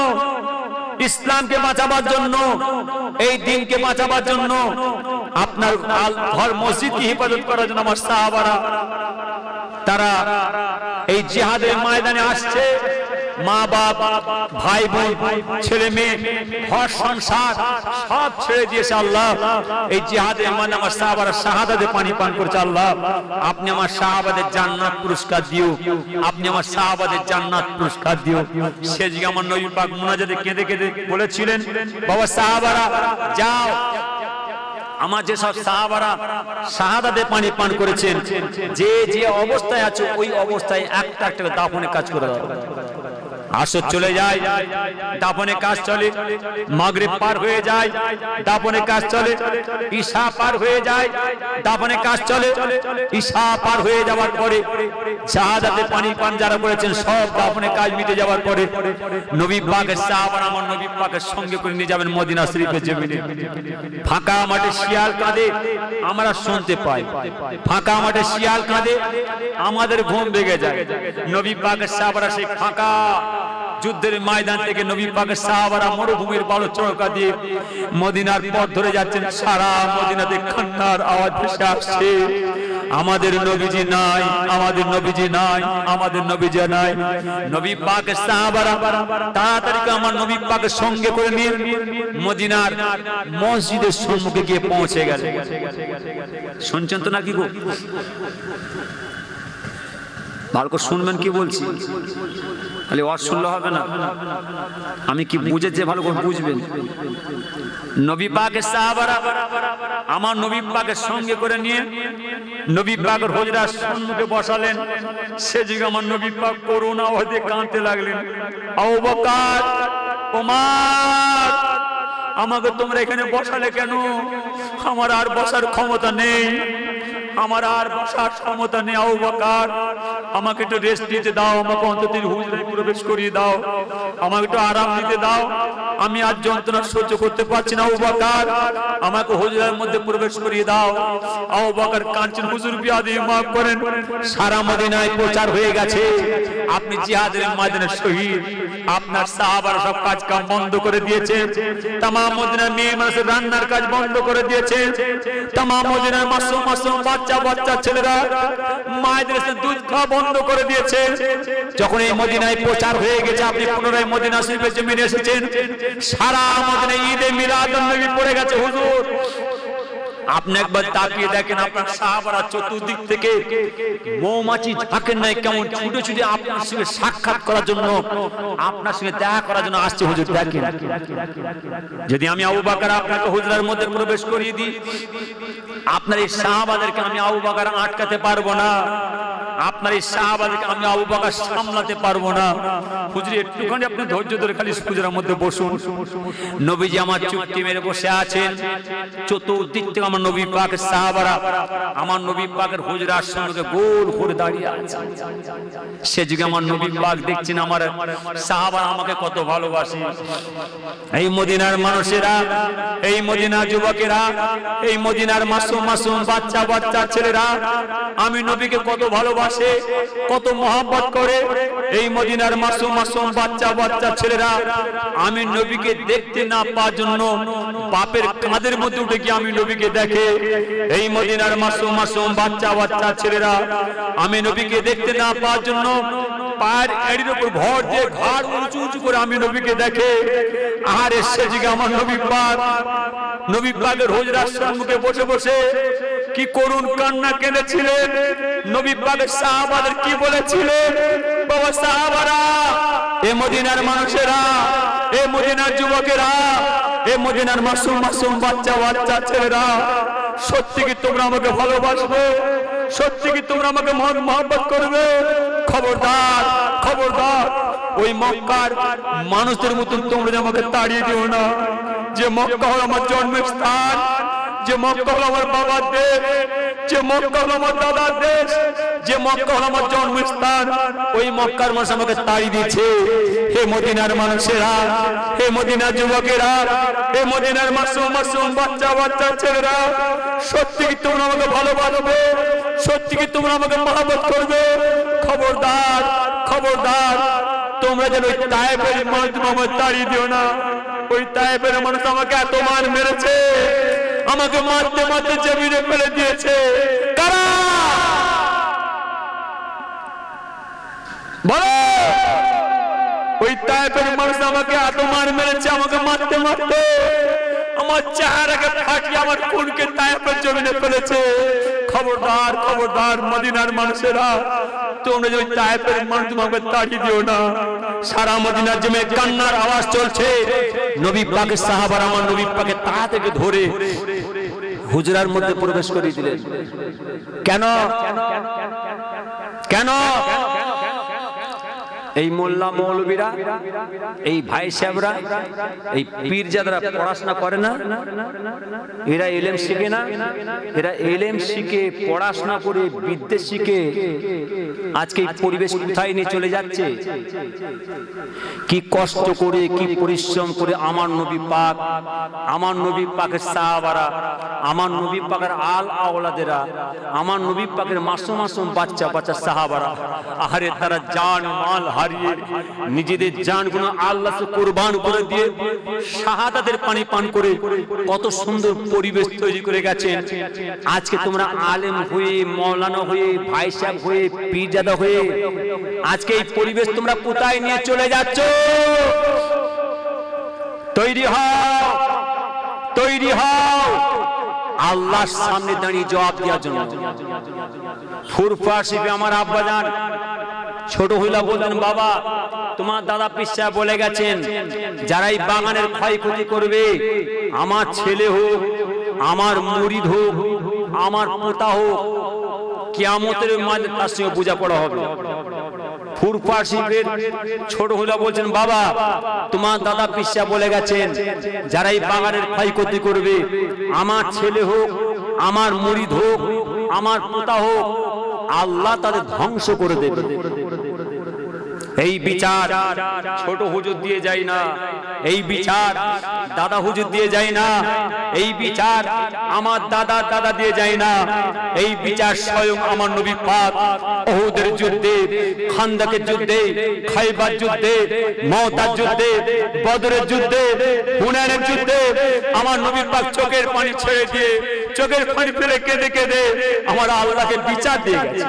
ইসলামকে বাঁচাবার জন্য, এই দিনকে বাঁচাবার জন্য, আপনার ঘর মসজিদকে হেফাজত করার জন্য আমার সাহাবারা তারা এই জিহাদের ময়দানে আসছে। মা বাপ, ভাই বোন, ছেলে মেয়ে, ঘর সংসার সব ছেড়ে দিয়েছে। আল্লাহ এই জিহাদের ময়দানে আমার সাহাবারা শাহাদাতে পানি পান করছে। আল্লাহ আপনি আমার সাহাবাদের জান্নাত পুরস্কার দিও, আপনি আমার সাহাবাদের জান্নাত পুরস্কার দিও। সেদিকে আমার নবী পাক মুনাজাতে কেঁদে কেঁদে বলেছিলেন, বাবা সাহাবারা যাও, আমার যে সব সাহাবারা শাহাদাতে পানি পান করেছেন, যে যে অবস্থায় আছো ওই অবস্থায় একটা একটা দাফনের কাজ করে দাও। আসর চলে যায়, দাফনের কাজ চলে, মাগরিব পার হয়ে যায়, দাফনের কাজ চলে, ঈশা পার হয়ে যায়, দাফনের কাজ চলে। ঈশা পার হয়ে যাওয়ার পরে শাহাদাতে পানি পান যারা করেছেন সব দাফনের কাজ মিটে যাওয়ার পরে নবী পাকের সাহাবারা আমার নবী পাকের সঙ্গে করে নিয়ে যাবেন মদিনা শরীফের জমিনে। ফাঁকা মাঠে শিয়াল কাঁদে আমরা শুনতে পাই, ফাঁকা মাঠে শিয়াল কাঁদে আমাদের ঘুম ভেঙে যায়। নবী পাকের সাহাবারা সেই ফাঁকা যুদ্ধের ময়দান থেকে নবী পাকের সাহাবারা মরুভূমির বালু চড়কা দিয়ে মদিনার পথ ধরে যাচ্ছেন। সারা মদিনাতে কান্নার আওয়াজ ভেসে আসছে, আমাদের নবীজি নাই, আমাদের নবীজি নাই, আমাদের নবীজি নাই। নবী পাকের সাহাবারা তাড়াতাড়ি আমার নবী পাকের সঙ্গে করে নিয়ে মদিনার মসজিদের সম্মুখে গিয়ে পৌঁছে গেল। শুনছেন তো নাকি গো? ভালো করে শুনবেন কি বলছি, খালি ওয়াজ শুনলে হবে না, আমি কি বুঝেছি ভালো করে বুঝবেন। নবী পাকের সাহাবারা আমার নবী পাকের সঙ্গে করে নিয়ে নবী পাকের হুজরার সম্মুখে বসালেন। সে যুগে আমার নবী পাক করুণা হতে কাঁদতে লাগলেন, আবু বকর, ওমর, আমাকে তোমরা এখানে বসালে কেন? আমার আর বসার ক্ষমতা নেই, আমার আর বসার ক্ষমতা নেই। আবু বকর, আমাকে একটু রেস্ট দিতে দাও, আমাকে অন্তত হুজরায় প্রবেশ করিয়ে দাও, আমাকে একটু আরাম দিতে দাও, আমি আর যন্ত্রণা সহ্য করতে পারছি না। আবু বকর, আমাকে হুজরার মধ্যে প্রবেশ করিয়ে দাও। আবু বকর কাঁদছেন, হুজুর বিয়াদি মাফ করেন, সারা মদিনায় প্রচার হয়ে গেছে আপনি জিহাদের ময়দানে শহীদ, আপনার সাহাবারা সব কাজ কাম বন্ধ করে দিয়েছে, তাম মদিনার মেয়ে মানুষের রান্নার কাজ বন্ধ করে দিয়েছে, তাম মদিনার মাসুম মাসুম বাচ্চা বাচ্চা ছেলেরা মায়েদের দুধ খাওয়া বন্ধ করে দিয়েছে। যখন এই মদিনায় প্রচার হয়ে গেছে, আপনি পুনরায় মদিনা শরীফের জমিনে এসেছেন, সারা মদিনায় ঈদে মিলাদুন নবী পড়ে গেছে। হুজুর, আপনি একবার তাকিয়ে দেখেন, আপনার সাহাবারা চতুর্দিক থেকে মৌমাছি ঝাঁকের নাই কেমন ছুটে ছুটে আপনার সঙ্গে সাক্ষাৎ করার জন্য, আপনার সঙ্গে দেখা করার জন্য আসছে। হুজুর দেখেন, যদি আমি আবু বকর আপনাকে হুজরার মধ্যে প্রবেশ করিয়ে দিই, আপনার এই সাহাবাদেরকে আমি আবু বকর আটকাতে পারবো না, আপনার এই সাহাবাদেরকে আমি আবু বকর সামলাতে পারবো না। হুজুর একটুখানি আপনি ধৈর্য ধরে খালি হুজরার মধ্যে বসুন। নবীজি আমার চুপটি মেরে বসে আছেন, চতুর্দিক থেকে আমার নবী পাকের সাহাবারা আমার নবী পাকের হুজরার সঙ্গে গোল করে দাঁড়িয়ে আছে। সে যুগে আমার নবী পাক দেখছেন আমার সাহাবারা আমাকে কত ভালোবাসে। এই মদিনার মানুষেরা, এই মদিনার যুবকেরা, এই মদিনার মাসুম মাসুম বাচ্চা বাচ্চা ছেলেরা আমি নবীকে কত ভালোবাসে, কত মহব্বত করে। এই মদিনার মাসুম মাসুম বাচ্চা বাচ্চা ছেলেরা আমি নবীকে দেখতে না পাওয়ার জন্য বাপের কাঁধের মধ্যে উঠে গিয়ে আমি নবীকে দেখে। এই মদিনার মাসুম মাসুম বাচ্চা বাচ্চা ছেলেরা আমি নবীকে দেখতে না পাওয়ার জন্য পায়ের এড়ির উপর ভর দিয়ে ঘাড় উঁচু উঁচু করে আমি নবীকে দেখে। আর এসে জিগে আমার নবী পাক, নবী পাকের হুজরার সম্মুখে বসে বসে কি করুণ কান্না কেঁদেছিলেন। নবী পাকের সাহাবাদের কি বলেছিলেন, বাবা সাহাবারা, এ মদিনার মানুষেরা, এ মদিনার যুবকেরা, এ মদিনার মাসুম মাসুম বাচ্চা বাচ্চা ছেলেরা, সত্যি কি তোমরা আমাকে ভালোবাসবে? সত্যি কি তোমরা আমাকে মহব্বত করবে? খবরদার, খবরদার, ওই মক্কার মানুষদের মতন তোমরা আমাকে তাড়িয়ে দিও না। যে মক্কা হলো আমার জন্মের স্থান, যে মক্কা হলো আমার বাবার দেশ, যে মক্কা হলো আমার দাদার দেশ, যে মক্কা হলো আমার জন্মস্থান, ওই মক্কার মানুষ আমাকে তাড়িয়ে দিয়েছে। হে মদিনার মানুষেরা, হে মদিনার যুবকেরা, হে মদিনার মাসুম মাসুম বাচ্চা বাচ্চা ছেলেরা, সত্যি কি তোমরা আমাকে ভালোবাসবে? সত্যি কি তোমরা আমাকে মহব্বত করবে? খবরদার, খবরদার, তোমরা যেন ওই তায়েফের মানুষ আমাকে তাড়িয়ে দিও না। ওই তায়েফের মানুষ আমাকে এত মার মেরেছে, আমাকে মারতে মারতে জমিনে ফেলে দিয়েছে। কারা? বলো। ওই তায়েফের মানুষ আমাকে এত মার মেরেছে, আমাকে মারতে মারতে আমার চেহারাকে ফাটিয়ে আমার খুনকে তায়েফের জমিনে ফেলেছে। খবরদার, খবরদার, মদিনার মানুষেরা, তোমরা যে ওই তায়েফের মানুষ আমাকে তাড়িয়ে দিও না। সারা মদিনার জমিনে কান্নার আওয়াজ চলছে। নবী পাকের সাহাবারা আমার নবী পাকের তা থেকে ধরে হুজরার মধ্যে প্রবেশ করিয়ে দিলেন। কেন? কেন? এই মোল্লা মৌলবীরা, এই ভাই সাহেবরা, এই পীরজাদারা পড়াশোনা করে না? এরা এলেম শিখে না? এরা এলেম শিখে, পড়াশোনা করে, বিদ্যে শিখে আজকে এই পরিবেশ কোথায় নিয়ে চলে যাচ্ছে। কি কষ্ট করে, কি পরিশ্রম করে আমার নবী পাক, আমার নবী পাকের সাহাবারা, আমার নবী পাকের আল আওলাদেরা, আমার নবী পাকের মাসুম মাসুম বাচ্চা বাচ্চা সাহাবারা, আহারে তারা জান মাল হারিয়ে নিজেদের জানগুলো আল্লাহকে কুরবান করে দিয়ে শাহাদাতের পানি পান করে কত সুন্দর পরিবেশ তৈরি করে গেছেন। আজকে তোমরা আলেম হয়ে, মাওলানা হয়ে, ভাই সাহেব হয়ে, পীরজাদা হয়ে আজকে এই পরিবেশ তোমরা কোথায় নিয়ে চলে যাচ্ছ? তৈরি হও, তৈরি হও আল্লাহর সামনে দাঁড়িয়ে জবাব দেওয়ার জন্য। ফুরফা শিবে আমার আব্বাজান ছোট হইলা বললেন, বাবা তোমার দাদা পীর সাহেব বলে গেছেন যারা এই বাগানের ক্ষয়ক্ষতি করবে, আমার ছেলে হোক, আমার মুরিদ হোক, আমার পোতা হোক, কিয়ামতের মাঝে তার সঙ্গে বোঝাপড়া হবে। ফুরফা শিবের ছোট হইলা বলছেন, বাবা তোমার দাদা পীর সাহেব বলে গেছেন যারা এই বাগানের ক্ষয়ক্ষতি করবে, আমার ছেলে হোক, আমার মুরিদ হোক, আমার পোতা হোক, আল্লাহ তাদের ধ্বংস করে দেবে। এই বিচার ছোট হুজুর দিয়ে যায় না, এই বিচার দাদা হুজুর দিয়ে যায় না, এই বিচার আমার দাদা দাদা দিয়ে যায় না, এই বিচার স্বয়ং আমার নবী পাক উহুদের যুদ্ধে, খান্দকের যুদ্ধে, খাইবার যুদ্ধে, মুতার যুদ্ধে, বদরের যুদ্ধে, হুনাইনের যুদ্ধে আমার নবী পাক চোখের পানি ছেড়ে দিয়ে, চোখের পানি ফেলে কেঁদে কেঁদে আমার আল্লাহকে বিচার দিয়ে গেছে।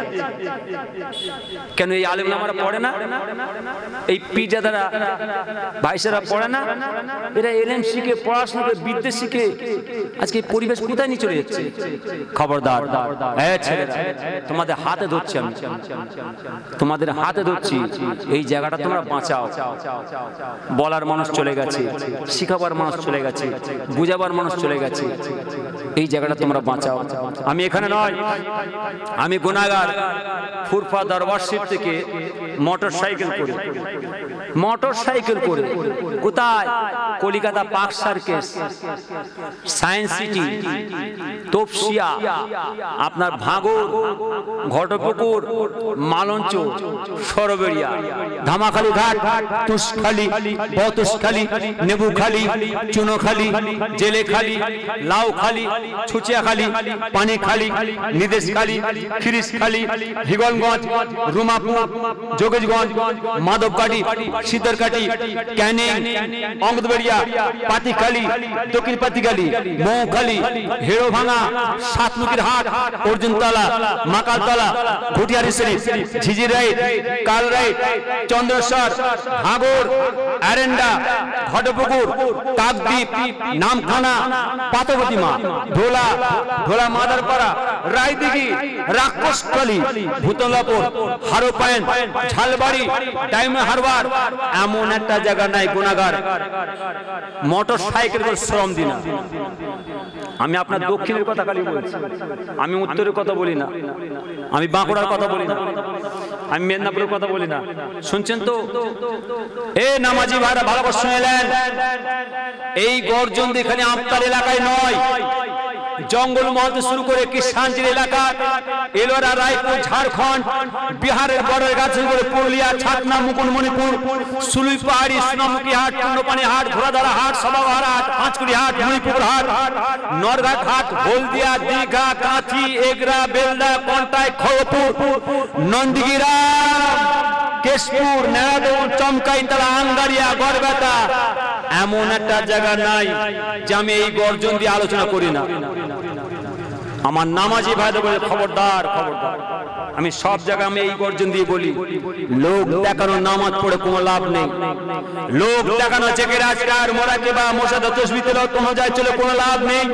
কেন এই আলেম আমরা পড়ে না? এই পীরজাদারা ভাইসারা পড়ে না? এরা এলেম শিখে, পড়াশোনা করে, বিদ্যে শিখে আজকে পরিবেশ কোথায় নিয়ে চলে যাচ্ছে? খবরদার, তোমাদের হাতে ধরছি, আমি তোমাদের হাতে ধরছি, এই জায়গাটা তোমরা বাঁচাও। বলার মানুষ চলে গেছে, শিখাবার মানুষ চলে গেছে, বুঝাবার মানুষ চলে গেছে, এই জায়গাটা তোমরা বাঁচাও। আমি এখানে নয়, আমি গুনাহগার। ফুরফা দরবার শরীফ থেকে মোটর সাইকেল করে কোথায়? Calcutta park সার্কেস, science city, Topsia, আপনার ভাগর, ঘটপুকুর, মালঞ্চ, সরবেরিয়া, ধামাখালি ঘাট, তুষখালি, বতুষখালি, নেবুখালি, চুনোখালি, জেলেখালি, লাউখালি, ছুচিয়াখালি, পানিখালি, নিদেশখালি, খিরিশখালি, হিগলগঞ্জ, রুমাপুর, যোগেশগঞ্জ, মাধবকাটি, শীতরকাটি, ক্যানিং, অঙ্গদবেড়িয়া, পাতিখালি, দক্ষিণ পাতিখালি, মৌখালি, হেড়োভাঙা, সাতমুখীর হাট, অর্জুনতলা, মাকালতলা, ভুটিয়ারি শরীফ, ঝিঝিরাইট, কালরাইট, চন্দ্রেশ্বর, ভাগর, আরেন্ডা, ঘটপুকুর, কাকদ্বীপ, নামখানা, পাতবতীমা, ঢোলা, ঢোলা মাদারপাড়া, রায়দিঘি, রাক্ষসখালী, ভূতলাপুর, হারোপায়ন, ঝালবাড়ি, ডায়মন্ড হারবার, এমন একটা জায়গা নাই গুনাহগার মোটর সাইকেল করে শ্রম দিন না। আমি আপনার দক্ষিণের কথা খালি বলছি, আমি উত্তরের কথা বলি না, আমি বাঁকুড়ার কথা বলি না, আমি মেদিনীপুরের কথা বলি না। শুনছেন তো? এ নামাজি ভাইরা ভালো করে শুনলেন, এই গর্জন এখানে আপনার এলাকায় নয়, জঙ্গল মহল শুরু করে কিষানজির এলাকা, এলোরা, রায়পুর, ঝাড়খণ্ড, বিহারের বর্ডার কাছে করে পুরুলিয়া, ছাতনা, মুকুটমণিপুর, সুলুই পাহাড়ি, সোনামুখী হাট, পূর্ণপানি হাট, ঘোড়াধারা হাট, সভাঘর হাট, পাঁচকুড়ি হাট, মণিপুর হাট, নরঘাট হাট, হলদিয়া, দীঘা, কাঁথি, এগরা, বেলদা, কন্টাই, খড়গপুর, নন্দীগিরা, কেশপুর, নেড়াদৌড়, চমকাইতলা, আঙ্গারিয়া, গড়বেতা, এমন একটা জায়গা নাই যে আমি এই গর্জন দিয়ে আলোচনা করি না। আমার নামাজি ভাইদের বলে খবরদার, খবরদার, আমি সব জায়গায় আমি এই গর্জন দিয়ে বলি, লোক দেখানো নামাজ পড়ে কোনো লাভ নেই, লোক দেখানো চেকের আজকার মোরাকিবা মোসাদা তাসবিহ তেলাওয়াত কোনো যায় চলে কোনো লাভ নেই,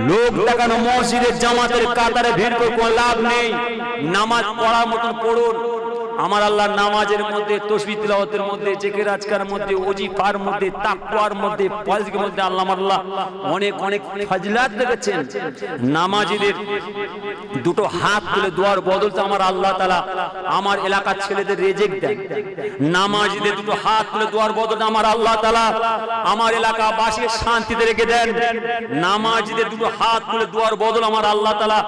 লোক দেখানো মসজিদের জামাতের কাতারে ভিড় করে কোনো লাভ নেই। নামাজ পড়ার মতন পড়ুন। আমার আল্লাহর নামাজের মধ্যে, তাসবিহ তিলাওয়াতের মধ্যে, জিকির আজকারের মধ্যে, ওজিফার মধ্যে, তাকওয়ার মধ্যে, ফজিলতের মধ্যে আল্লাহ অনেক অনেক ফজিলত রেখেছেন। নামাজীদের দুটো হাত তুলে দোয়ার বদলতে আমার আল্লাহ তাআলা আমার এলাকার ছেলেদের রিজিক দেন। নামাজীদের দুটো হাত তুলে দোয়ার বদলতে আমার আল্লাহ তাআলা আমার এলাকাবাসীর শান্তিতে রেখে দেন। নামাজীদের দুটো হাত তুলে দোয়ার বদল আমার আল্লাহ তাআলা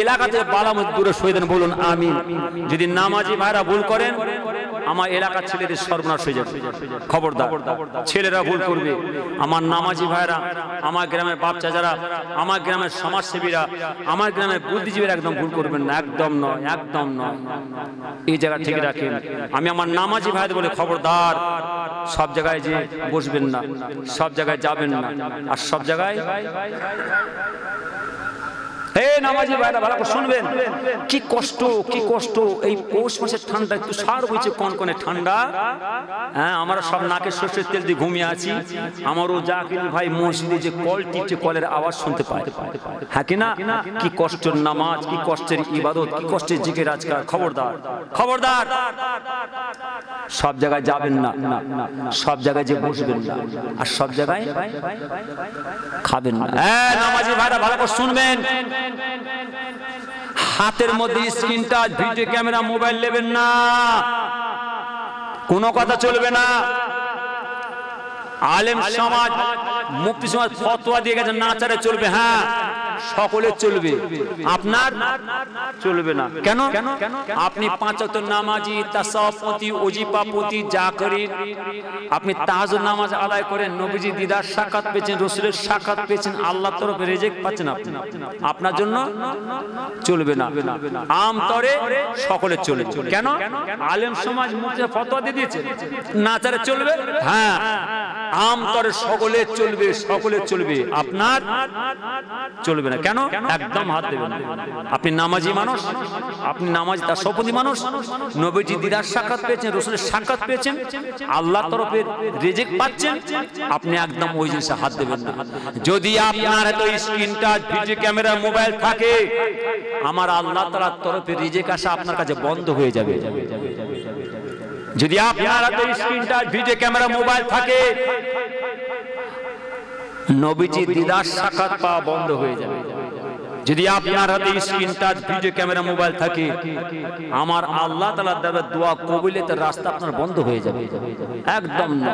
এলাকা থেকে বালা মুসিবত দূরে সরিয়ে দেন। বলুন আমিন। যদি নামাজি ভাইরা ভুল করেন আমার এলাকার ছেলেদের সর্বনাশ হয়ে যাবে। খবরদার, ছেলেরা ভুল করবে। আমার নামাজি ভাইরা, আমার গ্রামের বাপ চাচারা, আমার গ্রামের সমাজসেবীরা, আমার গ্রামের বুদ্ধিজীবীরা একদম ভুল করবেন না, একদম নয়, একদম নয়। এই জায়গা ঠিক রাখেন। আমি আমার নামাজি ভাইদের বলে খবরদার, সব জায়গায় যে বসবেন না, সব জায়গায় যাবেন না, আর সব জায়গায় নামাজি ভাইরা ভালো করে শুনবেন। কি কষ্ট, কি কষ্ট এই পৌষ মাসের ঠান্ডা, একটু সার বইছে কনকনে ঠান্ডা। হ্যাঁ, আমরা সব নাকে সর্ষের তেল দিয়ে ঘুমিয়ে আছি। আমারও জাকির ভাই মসজিদে যে কল টিপছে, কলের আওয়াজ শুনতে পায়। হ্যাঁ কি না? কি কষ্টের নামাজ, কি কষ্টের ইবাদত, কি কষ্টের জিকির আজকাল। খবরদার, খবরদার, সব জায়গায় যাবেন না, সব জায়গায় যে বসবেন না, আর সব জায়গায় খাবেন না। হ্যাঁ নামাজি ভাইরা ভালো করে শুনবেন। হাতের মধ্যে screen touch, video camera, mobile নেবেন না, কোনো কথা চলবে না। আলেম সমাজ, মুফতি সমাজ ফতোয়া দিয়ে গেছে নাচারে চলবে। হ্যাঁ সকলে চলবে, আপনার চলবে না। কেন? আপনি পাঁচ ওয়াক্ত নামাজি, তাসাউফপতি, ওজিফাপতি, জাকরিন, আপনি তাহাজ্জুদ নামাজ আদায় করেন, নবীজি দিদার সাক্ষাৎ পেয়েছেন, রাসূলের সাক্ষাৎ পেয়েছেন, আল্লাহর তরফে রিজিক পাচ্ছেন, আপনি আপনার জন্য চলবে না। আমতরে সকলে চলে। কেন? আলেম সমাজ মুফতি ফতোয়া দিয়ে দিয়েছে নাচারে চলবে। হ্যাঁ আমতরে সকলে চলবে, সকলে চলবে, আপনার চলবে না। কেন? একদম হাত দেবেন না। আপনি নামাজি মানুষ, আপনি নামাজি তাসাউফপতি মানুষ, নবীজি দিদার সাক্ষাৎ পেয়েছেন, রাসূলের সাক্ষাৎ পেয়েছেন, আল্লাহর তরফে রিজিক পাচ্ছেন, আপনি একদম ওই জিনিসে হাত দেবেন না। যদি আপনার এত screen touch, video camera, mobile থাকে, আমার আল্লাহ তাআলার তরফে রিজিক আসা আপনার কাছে বন্ধ হয়ে যাবে। যদি আপনার হাতে screen touch, video camera, mobile থাকে, নবীজি দিদার সাক্ষাৎ পাওয়া বন্ধ হয়ে যাবে। যদি আপনার হাতে screen touch, video camera, mobile থাকে, আমার আল্লাহ তাআলার দরবারে দোয়া কবুলিয়তের রাস্তা আপনার বন্ধ হয়ে যাবে। একদম না।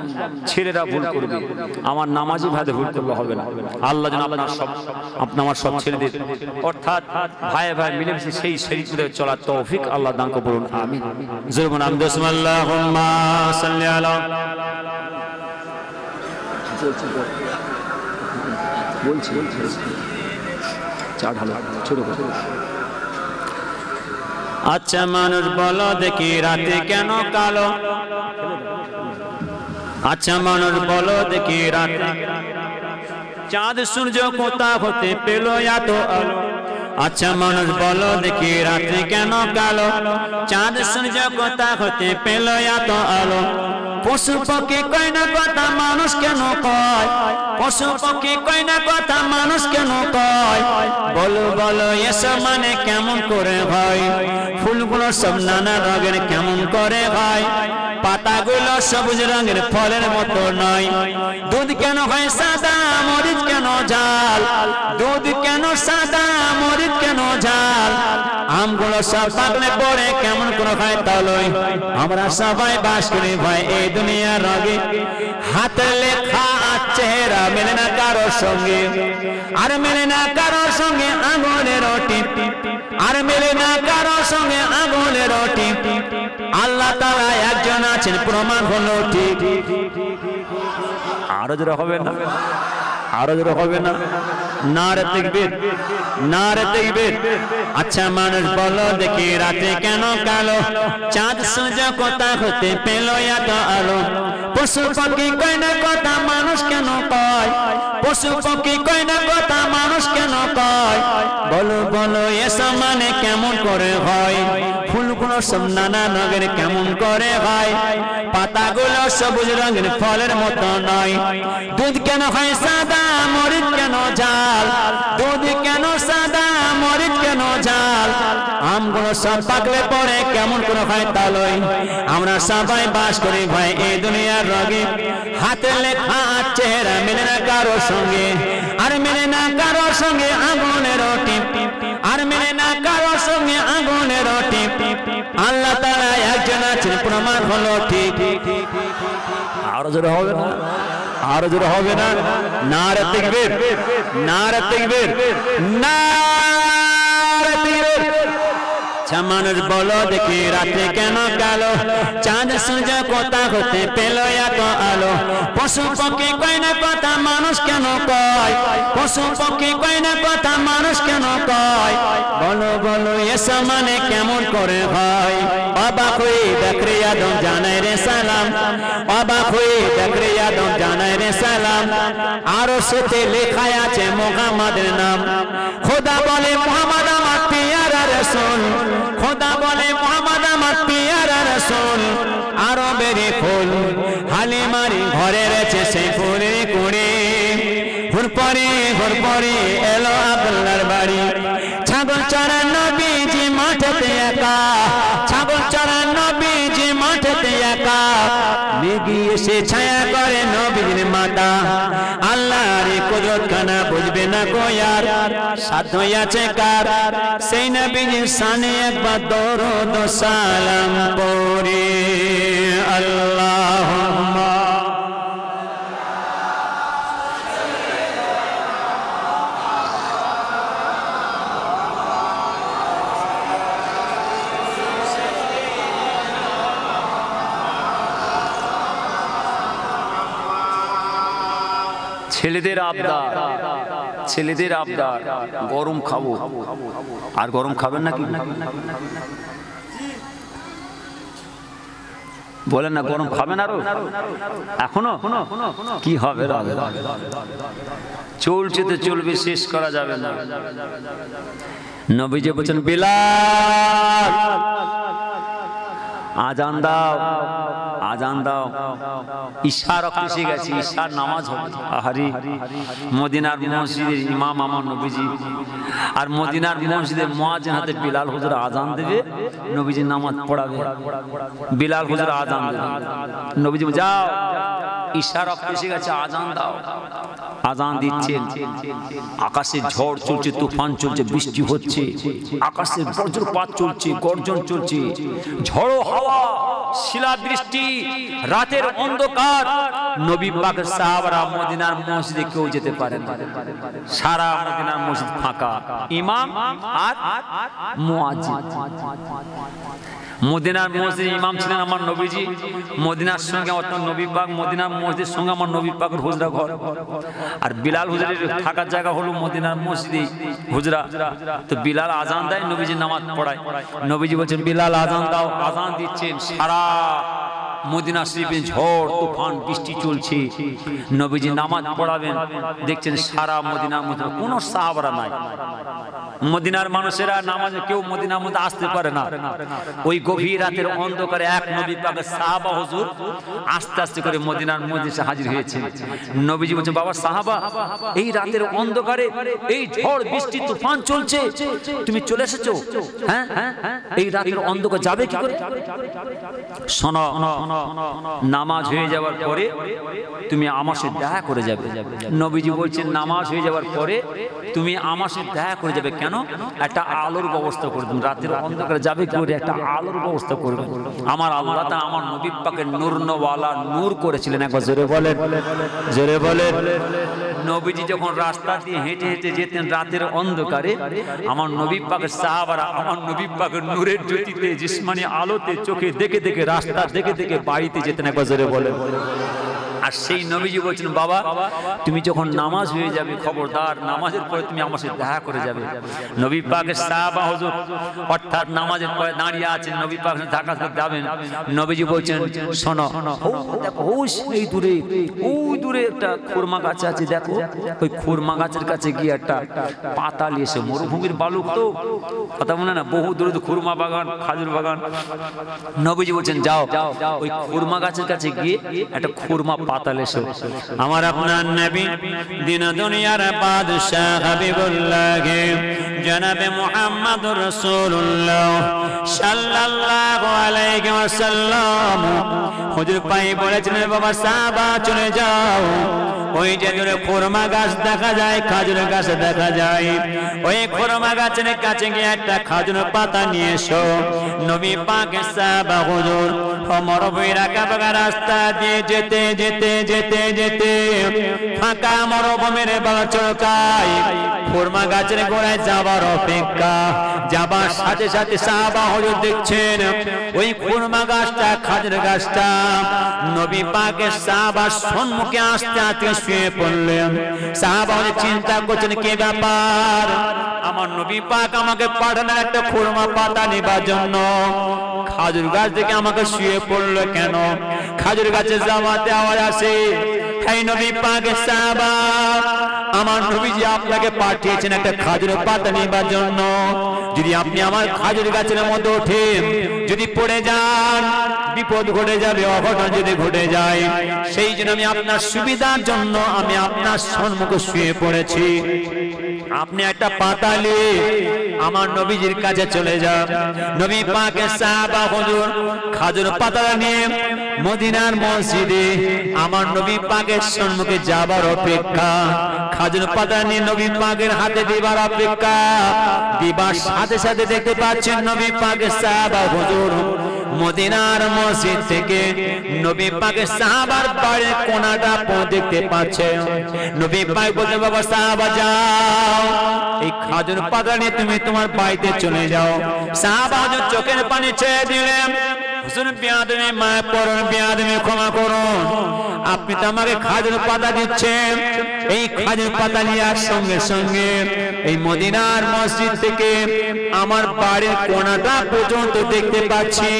ছেলেরা ভুল করবে, আমার নামাজি ভাইদের ভুল করলে হবে না। আল্লাহ যেন আমার সব ছেলেদের অর্থাৎ ভাই ভাই মিলেমিশে সেই শরীয়তে চলার তৌফিক আল্লাহ দান করুন। আমিন। জোরে বলুন আমিন। আল্লাহুম্মা সাল্লি আলা। বলছি আচ্ছা মানুষ বলো দেখি রাতে কেন কালো? আচ্ছা মানুষ বলো দেখি রাতে চাঁদ সূর্য কোথা হতে পেল এত আলো? আচ্ছা মানুষ বলো দেখি রাতে কেন কালো? চাঁদ সূর্য কোথা হতে পেল এত আলো? পশু পক্ষী কয় না কথা, মানুষ কেন কয়? পশু পক্ষী কয় না কথা, মানুষ কেন কয়? বলো বলো এসব মানে কেমন করে হয়? ফুলগুলো সব নানা রঙের কেমন করে হয়? পাতাগুলো সবুজ রঙের ফলের মতো নয়। দুধ কেন হয় সাদা, মরিচ কেন ঝাল? দুধ কেন সাদা, মরিচ কেন ঝাল? আমগুলো সব পাকলে পরে কেমন করে হয় তালই? আমরা সবাই বাস করি ভাই এই দুনিয়ার রঙে। হাতে লেখা চেহারা মেলে না কারো সঙ্গে, আর মেলে না কারো সঙ্গে আঙুলের টিপ, আর মেলে না কারো সঙ্গে আঙুলের টিপ। আল্লাহ তাআলা একজন আছেন, প্রমাণ হলো ঠিক। আরো জোরে হবে না, আরো জোরে হবে না। নারে তাকবীর, নারে তাকবীর। আচ্ছা মানুষ বলো দেখি রাতে কেন কালো? চাঁদ সূর্য কোথা হতে পেল এত আলো? পশু পক্ষী কয় না কথা, মানুষ কেন কয়? পশু পক্ষী কয় না কথা, মানুষ কেন কয়? বলো বলো এসব মানে কেমন করে হয়? ফুলগুলো সব নানা রঙের কেমন করে হয়? পাতাগুলো সবুজ রঙের ফলের মতো নয়। দুধ কেন হয় সাদা, মরিচ কেন ঝাল? দুধ কেন সাদা, মরিচ কেন ঝাল? আমগুলো সব পাকলে পরে কেমন করে হয় তালই? আমরা সবাই বাস করি ভাই এই দুনিয়ার রঙে। হাতে লেখা চেহারা মেলে না কারো সঙ্গে, আর মেলে না কারো সঙ্গে আগুনের টিপ, আর মেলে না কারো সঙ্গে আগুনের টিপ। আল্লাহ তাআলা একজন আছেন, প্রমাণ হলো ঠিক। আরো জোরে হবে না, আরো জোরে হবে না। নারে তাকবীর, নারে তাকবীর, নারে তাকবীর। আচ্ছা মানুষ বলো দেখি রাতে কেন কালো, চাঁদ সূর্য কোথা হতে পেল এত আলো? পশু পক্ষী কয় না কথা মানুষ কেন কয়, পশু পক্ষী কয় না কথা মানুষ কেন কয়? বলো বলো এসব মানে কেমন করে হয়? অবাক হয়ে দেখরে আদম জানাই রে সালাম, অবাক হয়ে দেখরে আদম জানাই রে সালাম। আরো সেতে লেখা আছে মুহাম্মাদের নাম। খোদা বলে মুহাম্মদ আমার পিয়ারা রাসূল, খোদা বলে মুহাম্মদ আমার পিয়ারা রাসূল। আরবেরই ফুল হালিমারি ঘরে রয়েছে সেই ফুলের কুড়ি। হুর পরে এলো আব্দুল্লাহর বাড়ি। ছাগল চড়ান নবীজি মাঠেতে একা, ছাগল চড়ান নবীজি মাঠেতে একা। মেঘি এসে ছায়া করে নবীজির মাথা। আল্লাহর কুদরত খানা বুঝবে না গোয়ার, সাধ্য আছে কার? সেই নবীজির শানে একবার দরুদ ও সালাম পড়ে। আল্লাহুম্মা ছেলেদের আবদার, ছেলেদের আবদার গরম খাবো। আর গরম খাবেন নাকি? বলেন না গরম খাবেন আরো? এখনো কি হবে? চলছে তো চলবে, শেষ করা যাবে না। নবীজি বলেছেন বিলাল আজান দাও, আজান দাও। ঈশার রক্ত এসে গেছে, ঈশার নামাজ হবে। আহারি মদিনার মসজিদের ইমাম আমার নবীজি, আর মদিনার মসজিদের মুয়াজ্জিন হাতে বিলাল হুজুর আজান দেবে, নবীজি নামাজ পড়াবে। বিলাল হুজুর আজান দেবে, নবীজি যাও ঈশার রক্ত এসে গেছে, আজান দাও। আজান দিচ্ছেন, আকাশে ঝড় চলছে, তুফান চলছে, বৃষ্টি হচ্ছে, আকাশে বজ্রপাত চলছে, গর্জন চলছে, ঝড়ো হাওয়া, শিলা বৃষ্টি, রাতের অন্ধকার। নবী পাকের সাহাবারা মদিনার মসজিদে কেউ যেতে পারে না, সারা মদিনার মসজিদ ফাঁকা, ইমাম আর মুয়াজ্জিন। মদিনার মসজিদ ইমাম ছিলেন আমার নবীজি, মদিনার সঙ্গে নবী পাক, মদিনার মসজিদের সঙ্গে আমার নবী পাকের হুজরা ঘর। আর বিলাল হুজুরের থাকার জায়গা হলো মদিনার মসজিদে হুজরা। তো বিলাল আজান দেয়, নবীজি নামাজ পড়ায়। নবীজি বলছেন বিলাল আজান দাও, আজান দিচ্ছেন। সারা মদিনা শরীফে ঝড় তুফান বৃষ্টি চলছে, নবীজি নামাজ পড়াবেন। দেখছেন সারা মদিনার মধ্যে কোনো সাহাবারা নাই, মদিনার মানুষেরা নামাজে কেউ মদিনার মধ্যে আসতে পারে না। ওই গভীর রাতের অন্ধকারে এক নবী পাকের সাহাবা হুজুর আস্তে আস্তে করে মদিনার মধ্যে এসে হাজির হয়েছে। নবীজি বলছেন বাবা সাহাবা, এই রাতের অন্ধকারে এই ঝড় বৃষ্টি তুফান চলছে, তুমি চলে এসেছো? হ্যাঁ, এই রাতের অন্ধকার যাবে কি করে? শোনো, নামাজ হয়ে যাওয়ার পরে তুমি আমার সাথে দেখা করে যাবে। নবীজি বলছেন নামাজ হয়ে যাওয়ার পরে তুমি আমার সাথে দেখা করে যাবে। কেন? একটা আলোর ব্যবস্থা করে দেবেন। রাতের অন্ধকারে যাবে কি করে? একটা আলোর ব্যবস্থা করবেন। আমার আল্লাহ তা আমার নবী পাকের নূরনওয়ালা নূর করেছিলেন। একবার জোরে বলেন, জোরে বলেন। নবীজি যখন রাস্তা দিয়ে হেঁটে হেঁটে যেতেন রাতের অন্ধকারে, আমার নবী পাকের সাহাবারা আমার নবী পাকের নূরের জ্যোতিতে, জিসমানি আলোতে, চোখে দেখে দেখে, রাস্তা দেখে দেখে বাড়িতে যেতেন। একবার জোরে বলেন। আর সেই নবীজি বলছেন বাবা তুমি যখন নামাজ হয়ে যাবে, খবরদার নামাজের পরে তুমি আমার সাথে দেখা করে যাবে। নবী পাকের সাহাবা হুজুর অর্থাৎ নামাজের পরে দাঁড়িয়ে আছেন, নবী পাক দেখা করতে যাবেন। নবীজি বলছেন শোনো, দেখো ওই দূরে, ওই দূরে একটা খুরমা গাছ আছে, দেখো ওই খুরমা গাছের কাছে গিয়ে একটা পাতা নিয়ে এসে, মরুভূমির বালুক তো, কথা বলে না, বহু দূরে তো খুরমা বাগান, খাজুর বাগান। নবীজি বলছেন যাও ওই খুরমা গাছের কাছে গিয়ে একটা খুরমা পাতা লেসো। আমার আপনার নবী দিন দুনিয়ার বাদশাহ হাবিবুল্লাহ জনাবে মুহাম্মদুর রাসূলুল্লাহ সাল্লাল্লাহু আলাইহি ওয়াসাল্লাম হুজুর পাই বলেছেন বাবা সাহাবা চলে যাও, ওই যে দূরে খুরমা গাছ দেখা যায়, খাজুর গাছ দেখা যায়, ওই খুরমা গাছের কাছে গিয়ে একটা খাজুর পাতা নিয়ে এসো। নবী পাকের সাহাবা হুজুর মরুভূমির আঁকা বাঁকা রাস্তা দিয়ে যেতে যেতে যেতে যেতে ফাঁকা মরুভূমির বালু চড়কায় খুরমা গাছের গোড়ায় যাবার অপেক্ষা, যাবার সাথে সাথে সাহাবা হুজুর দেখছেন ওই খুরমা গাছটা, খাজুর গাছটা নবী পাকের সাহাবার সম্মুখে আস্তে আস্তে শুয়ে পড়লেন। সাহাবা হুজুর চিন্তা করছেন কি ব্যাপার, আমার নবী পাক আমাকে পাঠালেন একটা খুরমা পাতা নেবার জন্য, খাজুর গাছ থেকে আমাকে শুয়ে পড়লো কেন? খাজুর গাছের জামাতে আওয়াজ আসে, হে নবী পাকের সাহাবা, আমার নবীজি আপনাকে পাঠিয়েছেন একটা খাজুর পাতা নেবার জন্য। যদি আপনি আমার খাজুর গাছের মধ্যে ওঠেন, যদি পড়ে যান বিপদ ঘটে যাবে, অঘটন যদি ঘটে যায়, সেই জন্য আমি আপনার সুবিধার জন্য আমি আপনার সম্মুখে শুয়ে পড়েছি। আপনি একটা পাতা নিয়ে আমার নবীজির কাছে চলে যান। নবী পাকের সাহাবা হুজুর খাজুর পাতা নিয়ে মদিনার মসজিদে আমার নবী পাকের সম্মুখে যাবার অপেক্ষা, খাজুর পাতা নিয়ে নবী পাকের হাতে দিবার অপেক্ষা। দিবার সাথে সাথে দেখতে পাচ্ছেন নবী পাকের সাহাবা হুজুর মদিনার মসজিদ থেকে নবী পাকের সাহাবার বাড়ির কোণাটা দেখতে পাচ্ছেন। নবী পাক বলতে, বাবা সাহাবা যাও, এই খাজুর পাতা নিয়ে তুমি তোমার বাড়িতে চলে যাও। সাহাবা হুজুর চোখের পানি ছেড়ে দিলেন, হুজুর বিয়াদবি মায় পড়ুন, বিয়াদবি ক্ষমা করুন, আপনি তো আমাকে খাজুর পাতা দিচ্ছেন। এই খাজুর পাতা নেওয়ার সঙ্গে সঙ্গে এই মদিনার মসজিদ থেকে আমার বাড়ির কোণাটা পর্যন্ত দেখতে পাচ্ছি।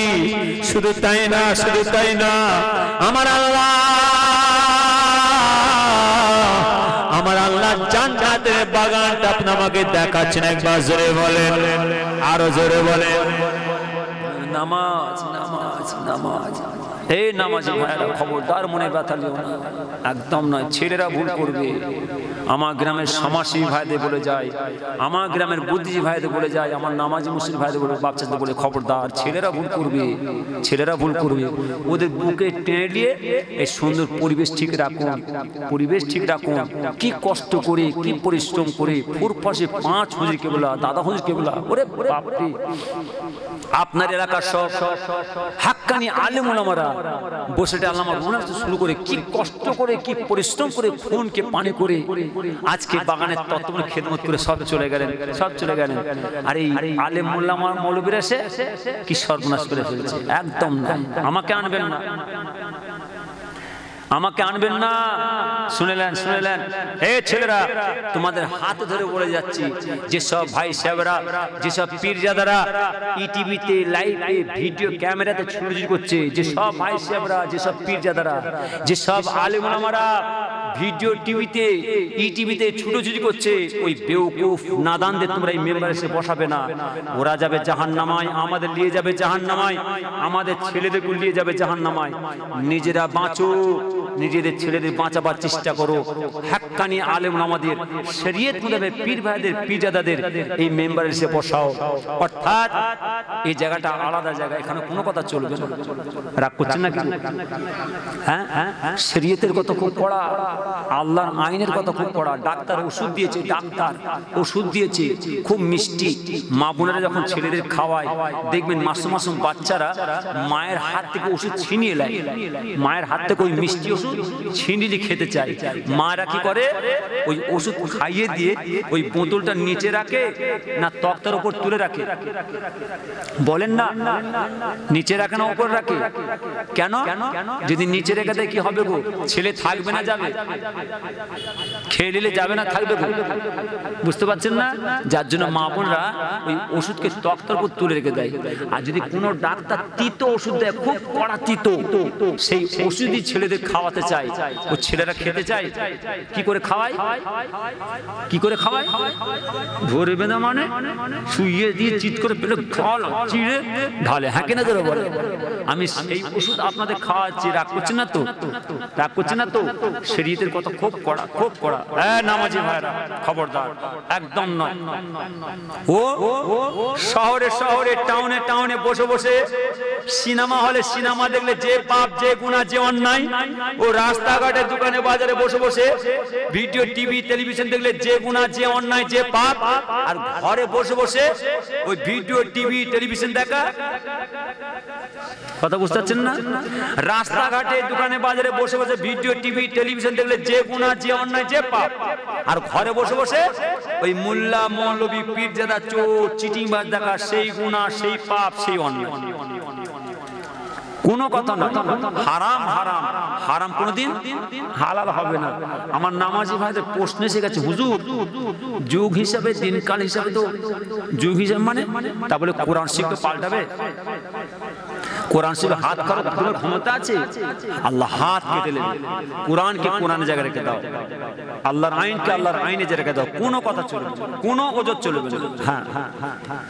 শুধু তাই না, শুধু তাই না, আমার আল্লাহ, আমার আল্লাহ জান্নাতের বাগানটা আপনি আমাকে দেখাচ্ছেন। একবার জোরে বলেন, আরো জোরে বলেন। নামাজ নামাজ নামাজ, এই নামাজি ভাইরা খবরদার মনে ব্যথা লিও না, একদম নয়। ছেলেরা ভুল করবে, আমার গ্রামের সমাজসেবী ভাইদের বলে যায়, আমার গ্রামের বুদ্ধিজীবী ভাইদের বলে যায়, আমার নামাজি মুসলিম ভাইদের বলে, বাচ্চাদের বলে, খবরদার ছেলেরা ভুল করবে, ছেলেরা ভুল করবে। ওদের বুকে টেনে দিয়ে এই সুন্দর পরিবেশ ঠিক রাখুন, পরিবেশ ঠিক রাখুন। কি কষ্ট করে, কি পরিশ্রম করে, ফুরফাসে 5 হুজুর কেবলা, দাদা হুজুর কেবলা, ওরে বাপরে। আপনার এলাকার সব হাক্কানি আলেম ওলামারা বসে আল্লামা রুনার শুরু করে কি কষ্ট করে, কি পরিশ্রম করে, খুনকে পানি করে আজকে বাগানের তত্ত্বগুলো খেদমত করে সব চলে গেলেন, সব চলে গেলেন। আর এই আলেম মোল্লামা মৌলবীরা এসে কি সর্বনাশ করে ফেলেছে। একদম না, আমাকে আনবেন না, আমাকে আনবেন না। শুনেলেন, শুনেলেন, এই ছেলেরা তোমাদের হাত ধরে বলে যাচ্ছি, যেসব ভাই সাহেবরা, যেসব পীরজাদারা ইটিভিতে লাইভে ভিডিও ক্যামেরাতে ছুটোছুটি করছে, যেসব ভাই সাহেবরা, যেসব পীরজাদারা, যেসব আলেম ওলামারা ভিডিও টিভিতে ইটিভিতে ছুটোছুটি করছে, ওই বেওকুফ নাদানদের তোমরা এই মেম্বার এসে বসাবে না। ওরা যাবে জাহান্নামায়, আমাদের নিয়ে যাবে জাহান্নামায়, আমাদের ছেলেদেরকে নিয়ে যাবে জাহান্নামায়। নিজেরা বাঁচো, নিজেদের ছেলেদের বাঁচাবার চেষ্টা করো। হাক্কানি আলেম ওলামাদের শরীয়ত মোতাবেক পীর ভাইদের, পীরজাদাদের এই মেম্বার এসে বসাও। অর্থাৎ এই জায়গাটা আলাদা জায়গা, এখানে কোনো কথা চলবে না। রাগ করছেন না কি? হ্যাঁ, শরীয়তের কথা খুব পড়া, আল্লাহর আইনের কথা খুব পড়া। ডাক্তার ওষুধ দিয়েছে, ডাক্তার ওষুধ দিয়েছে খুব মিষ্টি। মা বোনেরা যখন ছেলেদের খাওয়ায়, দেখবেন মাসুম মাসুম বাচ্চারা মায়ের হাত থেকে ওষুধ ছিনিয়ে নেয়, মায়ের হাত থেকে ওই মিষ্টি ওষুধ ছিনিয়ে খেতে চায়। মায়েরা কি করে, ওই ওষুধ খাইয়ে দিয়ে ওই বোতলটা নিচে রাখে না তক্তার উপর তুলে রাখে? বলেন না, নিচে রাখে না উপর রাখে? কেন? যদি নিচে রেখে দেয় কি হবে গো? ছেলে থাকবে না যাবে? খেয়ে নিলে যাবে না থাকবে গো? বুঝতে পারছেন না? যার জন্য মা বোনরা ওই ওষুধকে তক্তার উপর তুলে রেখে দেয়। আর যদি কোনো ডাক্তার তিতো ওষুধ দেয়, খুব কড়া তিতো, সেই ওষুধই ছেলেদের খাওয়াতে চায়, ও ছেলেরা খেতে চায়। কি করে খাওয়ায়? কি করে খাওয়ায়? ধরবে না মানে শুইয়ে দিয়ে চিৎ করে পেলে খাওয়ালো, চিড়ে ঢালে। হ্যাঁ কিনা ধরে বলে? আমি সেই ওষুধ আপনাদের খাওয়াচ্ছি, রাগ করছি না তো? রাগ করছি না তো? শরীয়ত শরীয়তের কথা খুব কড়া, খুব কড়া। নামাজি ভাইরা খবরদার, একদম নয়। ও শহরে শহরে টাউনে টাউনে বসে বসে সিনেমা হলে সিনেমা দেখলে যে পাপ, যে গুনাহ, যে অন্যায়, ও রাস্তাঘাটে দোকানে বাজারে বসে বসে ভিডিও, টিভি, টেলিভিশন দেখলে যে গুনাহ, যে অন্যায়, যে পাপ, আর ঘরে বসে বসে ওই ভিডিও, টিভি, টেলিভিশন দেখা। কথা বুঝতে পারছেন না? রাস্তাঘাটে দোকানে বাজারে বসে বসে ভিডিও, টিভি, টেলিভিশন দেখলে যে গুনাহ, যে অন্যায়, যে পাপ, আর ঘরে বসে বসে ওই মোল্লা, মৌলবি, পীরজাদা, চোর, চিটিংবাজ দেখা, সেই গুনাহ, সেই পাপ, সেই অন্যায়। কোনো কথা নয়, হারাম হারাম হারাম, কোনোদিন হালাল হবে না। আমার নামাজি ভাইদের প্রশ্ন এসে গেছে, হুজুর যুগ হিসাবে, দিনকাল হিসাবে তো যুগ হিসাবে মানে, তা বলে কোরআন শিখতে পাল্টাবে? কোরআন শিখে হাত খারাপ কোনো ক্ষমতা আছে? আল্লাহ হাত কেটে নেবে। কোরআনকে কোরআনের জায়গায় রেখে দাও, আল্লাহর আইনকে আল্লাহর আইনে জায়গায় রেখে দাও। কোনো কথা চলবে না, কোনো ওজোর চলবে না। হ্যাঁ,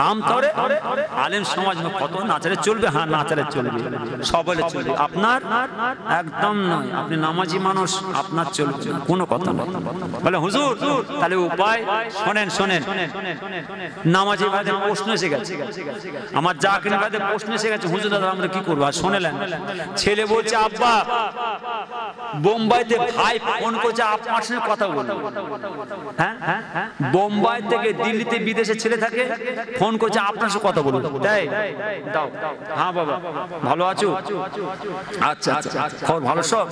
আমতরে আলেম সমাজ কত নাচারে চলবে, হ্যাঁ নাচারে চলবে, সবলে চলবে, আপনার একদম নয়। আপনি নামাজি মানুষ, আপনার চলবে না, কোনো কথা নয়। বলে হুজুর তাহলে উপায় শোনেন, শোনেন। নামাজি ভাইদের প্রশ্ন এসে গেছে, আমার জাকির ভাইদের প্রশ্ন এসে গেছে, হুজুর দাদা আমরা কি করবো? আর শুনেলেন, ছেলে বলছে আব্বা বোম্বাইতে ভাই ফোন করছে, আপনার সঙ্গে কথা বলবো। হ্যাঁ, বোম্বাই থেকে দিল্লিতে বিদেশে ছেলে থাকে, ফোন করছে আপনার সঙ্গে কথা বলবো। তাই দাও, হ্যাঁ বাবা ভালো আছো? আচ্ছা আচ্ছা, খবর ভালো? সব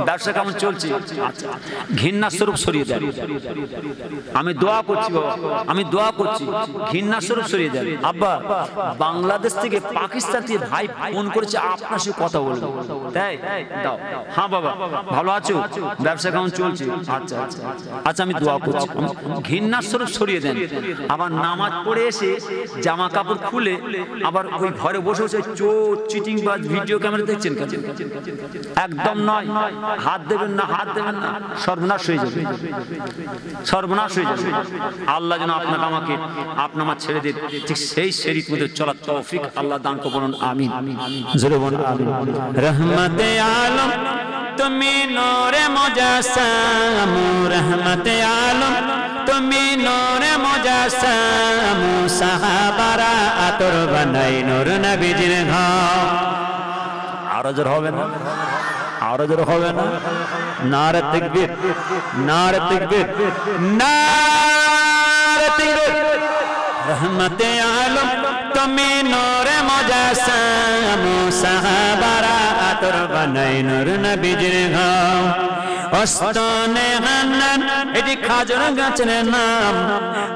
ব্যবসা কেমন চলছে? আচ্ছা, ঘৃণা স্বরূপ সরিয়ে দেন। আমি দোয়া করছি বাবা, আমি দোয়া করছি, ঘৃণা স্বরূপ সরিয়ে দেন। আব্বা বাংলাদেশ থেকে পাকিস্তান থেকে ভাই ফোন করেছে, আপনার সাথে কথা বলবো। তাই দাও, হ্যাঁ বাবা ভালো আছো? ব্যবসা কেমন চলছে? আচ্ছা আচ্ছা আচ্ছা, আমি দোয়া করছি, ঘৃণা স্বরূপ সরিয়ে দেন। আবার নামাজ পড়ে এসে জামা কাপড় খুলে আবার ওই ঘরে বসে বসে চোর, চিটিং বা ভিডিও ক্যামেরা দেখছেন, একদম নয়। হাত দেবেন না, হাত দেবেন না, সর্বনাশ হয়ে যাবে, সর্বনাশ হয়ে যাবে। আল্লাহ যেন আপনাকে আমাকে আপনি আমার ছেড়ে দিন, ঠিক সেই শরীয়ত মধ্যে চলার তৌফিক আল্লাহ দান করুন, আমিন। জোরে বলুন আমিন। রহমতে আলম তুমি নূরে মুজাসসাম, রহমতে আলম তুমি নূরে মুজাসসাম, সাহাবারা আতর বানাই নূর নবীজির ঘাম। আরো জোর হবে না, আরো জোর হবে না? নারে তাকবীর, নারে তাকবীর, নারে তাকবীর। রহমতে আলম তুমি নূরে মুজাসসাম, সাহাবারা আতর বানাই নূর নবীজির ঘাম। অস্তনে হান্নান এটি খাজর গাছের নাম,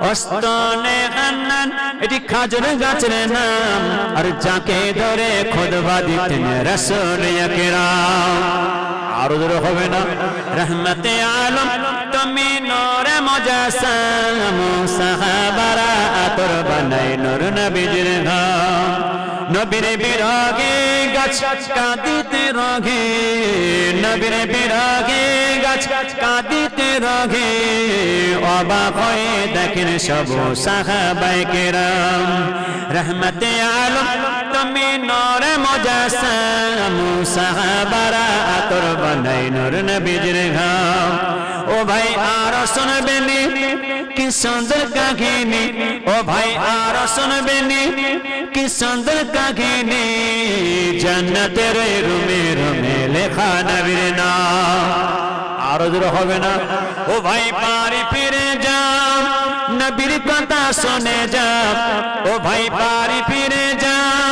অস্তনে হান্নান এটি খাজর গাছের নাম, আর যাকে ধরে খুতবা দিতেন রাসূল আকরাম। আরো জোর হবে না? রহমতে আলম তুমি নূরে মুজাসসাম, সাহাবারা আতর বানাই নূর নবীজির ঘাম। নবীর বিরহে গাছ কাঁদিতে রহে, নবীর বিরহে গাছ কাঁদিতে রহে, অবাক হয়ে দেখেন সব সাহাবায়ে কেরাম। রহমতে আলম তুমি নূরে মুজাসসাম, সাহাবারা আতর বানাই নূর নবীজির ঘাম। ও ভাই আর শুনবেনি কি সুন্দর কাহিনী, ও ভাই আর শুনবেনি কি সুন্দর কাহিনী, জান্নাতের রুমে রুমে লেখা নবীর নাম। আরো জোর হবে না? ও ভাই বাড়ি ফিরে যাও, নবীর কথা শুনে যাও, ও ভাই বাড়ি ফিরে যাও,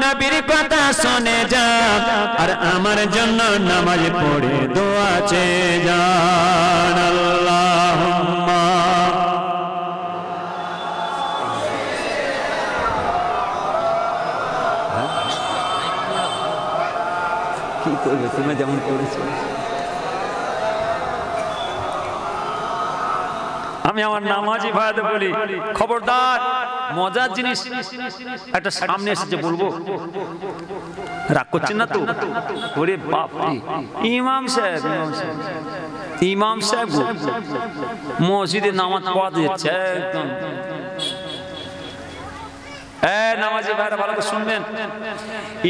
নবীর কথা শুনে যাও, আর আমার জন্য নামাজ পড়ে দোয়া চেয়ে যান। আল্লাহুম্মা কি করবে তুমি যেমন করেছো? আমি আমার নামাজি ভাইদের বলি, খবরদার, মজার জিনিস একটা সামনে এসেছে বলবো, রাগ করছেন না তো? ওরে বাপ রে, ইমাম সাহেব, ইমাম সাহেব মসজিদে নামাজ পড়াতে যাচ্ছে, নামাজি ভাইরা ভালো করে শুনবেন,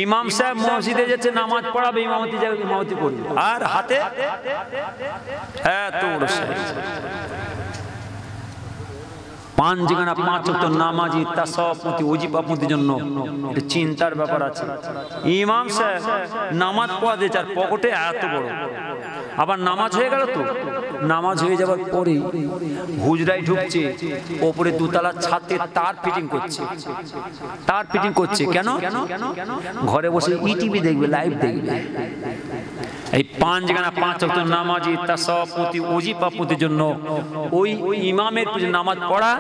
ইমাম সাহেব মসজিদে যাচ্ছে নামাজ পড়াবে, ইমামতি জায়গায় ইমামতি করবে, আর হাতে তো পাঁচ জায়গা পাঁচ ওয়াক্ত নামাজি তাসাউফ ওজিফার জন্য এটা চিন্তার ব্যাপার আছে। ইমাম সাহেব নামাজ পড়া দিয়েছে আর পকেটে এত বড়, আবার নামাজ হয়ে গেল তো, নামাজ হয়ে যাবার পরে হুজরায় ঢুকছে, ওপরে দুতলার ছাদে তার ফিটিং করছে, তার ফিটিং করছে কেন? ঘরে বসে ইটিভি দেখবে, লাইভ দেখবে। এই পাঁচ জায়গা পাঁচ ওয়াক্ত নামাজি তাসাউফ ওজিফার জন্য ওই ইমামের নামাজ পড়া।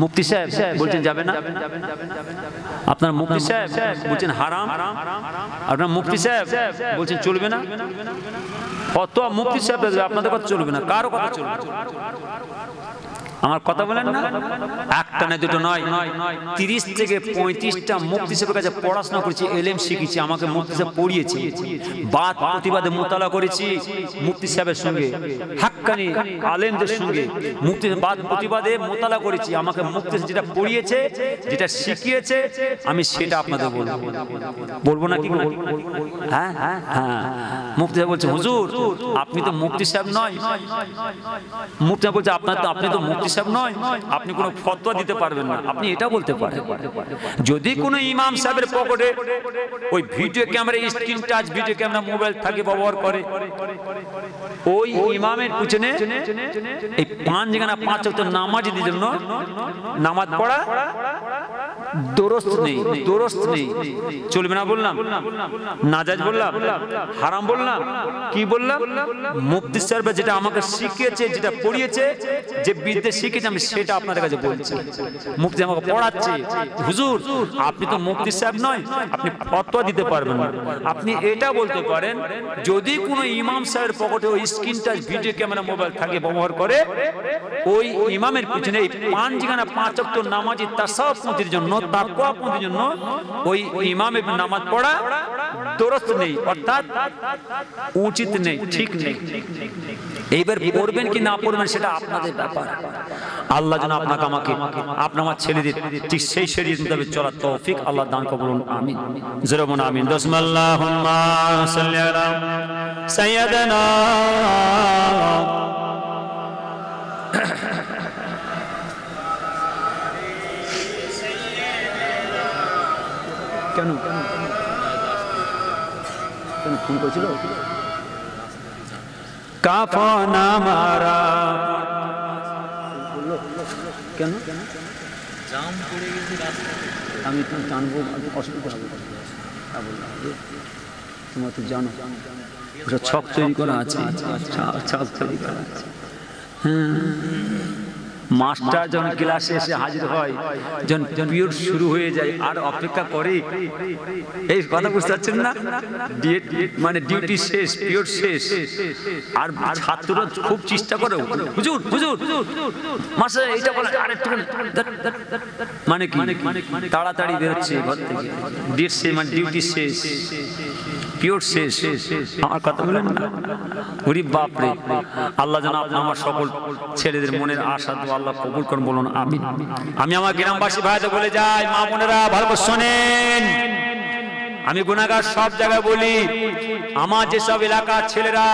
মুফতি সাহেব বলছেন যাবে না, আপনার মুফতি সাহেব বলছেন হারাম, আপনার মুফতি সাহেব বলছেন চলবে না, ফতোয়া মুফতি সাহেব আপনাদের কথা চলবে না, কারো কথা চলবে না। আমার কথা বলেন না, একটা না দুটো নয়, 30 থেকে 35টা মুফতি সাহেবের কাছে পড়াশোনা করেছি, এলেম শিখেছি, আমাকে মুফতি সাহেব পড়িয়েছে, বাদ প্রতিবাদে মোতালা করেছি মুফতি সাহেবের সঙ্গে, হাক্কানি আলেমদের সঙ্গে মুফতি বাদ প্রতিবাদে মোতালা করেছি, আমাকে মুফতি যেটা পড়িয়েছে, যেটা শিখিয়েছে, আমি সেটা আপনাদের বলবো, বলবো না কি? হ্যাঁ হ্যাঁ হ্যাঁ। মুফতি সাহেব বলছে হুজুর আপনি তো মুফতি সাহেব নয়, মুফতি সাহেব বলছে আপনি তো মুফতি সাহেব নয়, আপনি কোনো ফতোয়া দিতে পারবেন না, আপনি এটা বলতে পারেন। যদি কোনো ইমাম সাহেবের পকেটে ওই video camera, screen touch video camera mobile থাকে, ব্যবহার করে, ওই ইমামের পিছনে এই পাঁচ জায়গা পাঁচ ওয়াক্ত নামাজের জন্য নামাজ পড়া দরস্ত নেই, দরস্ত নেই, চলবে না বললাম, নাজায়েজ বললাম, হারাম বললাম, কি বললাম? মুফতি সাহেব যেটা আমাকে শিখিয়েছে, যেটা পড়িয়েছে, যে বিদ্যা শিখেছে, আমি সেটা আপনাদের কাছে বলছি। মুফতি আমাকে পড়াচ্ছে, হুজুর আপনি তো মুফতি সাহেব নয়, আপনি ফতোয়া দিতে পারবেন না, আপনি এটা বলতে পারেন যদি কোনো ইমাম সাহেবের পকেটে ওই screen touch video camera mobile থাকে, ব্যবহার করে, ওই ইমামের পিছনে এই পাঁচ জায়গা পাঁচ ওয়াক্ত নামাজি তাসাউফের জন্য, তাকওয়ার জন্য ওই ইমামের নামাজ পড়া দরস্ত নেই, অর্থাৎ উচিত নেই, ঠিক নেই। এইবার পড়বেন কি না পড়বেন সেটা আপনাদের ব্যাপার। আল্লাহ যেন আপনাকে আমাকে আপনার আমার ছেলেদের ঠিক সেই শরীয়ত মোতাবেক চলার তৌফিক আল্লাহ দান করুন, আমিন। জোরে বলুন আমিন। আল্লাহুম্মা সাল্লি আলা সাইয়্যিদিনা কেন ফোন করেছিল? কাফন আমারা কেন জাম পড়ে গেছে রাস্তায়, আমি তো জানবো, অসুবিধা হবে, তোমরা তো জানো ওটা ছক তৈরি করা আছে, ছক তৈরি করা আছে। মাস্টার যখন ক্লাসে এসে হাজির হয়, যখন পিরিয়ড শুরু হয়ে যায় আর অপেক্ষা করে, এই কথা বুঝতে পারছেন না? মানে ডিউটি শেষ, পিরিয়ড শেষ, আর ছাত্ররা খুব চেষ্টা করে, হুজুর হুজুর মাস্টার এইটা বলে, আরেকটু মানে কি তাড়াতাড়ি বেরোচ্ছে ঘর থেকে, ডেট শেষ, মানে ডিউটি শেষ, পিরিয়ড শেষ। আমার কথা বলেন না, ওরে বাপ রে। আল্লাহ যেন আমার সকল ছেলেদের মনের আশা আল্লাহ কবুল করুন, বলুন আমিন। আমি আমার গ্রামবাসী ভাইদের বলে যাই, মা বোনেরা ভালো করে শোনেন, আমি গুনাহগার সব জায়গায় বলি, আমার যেসব এলাকার ছেলেরা,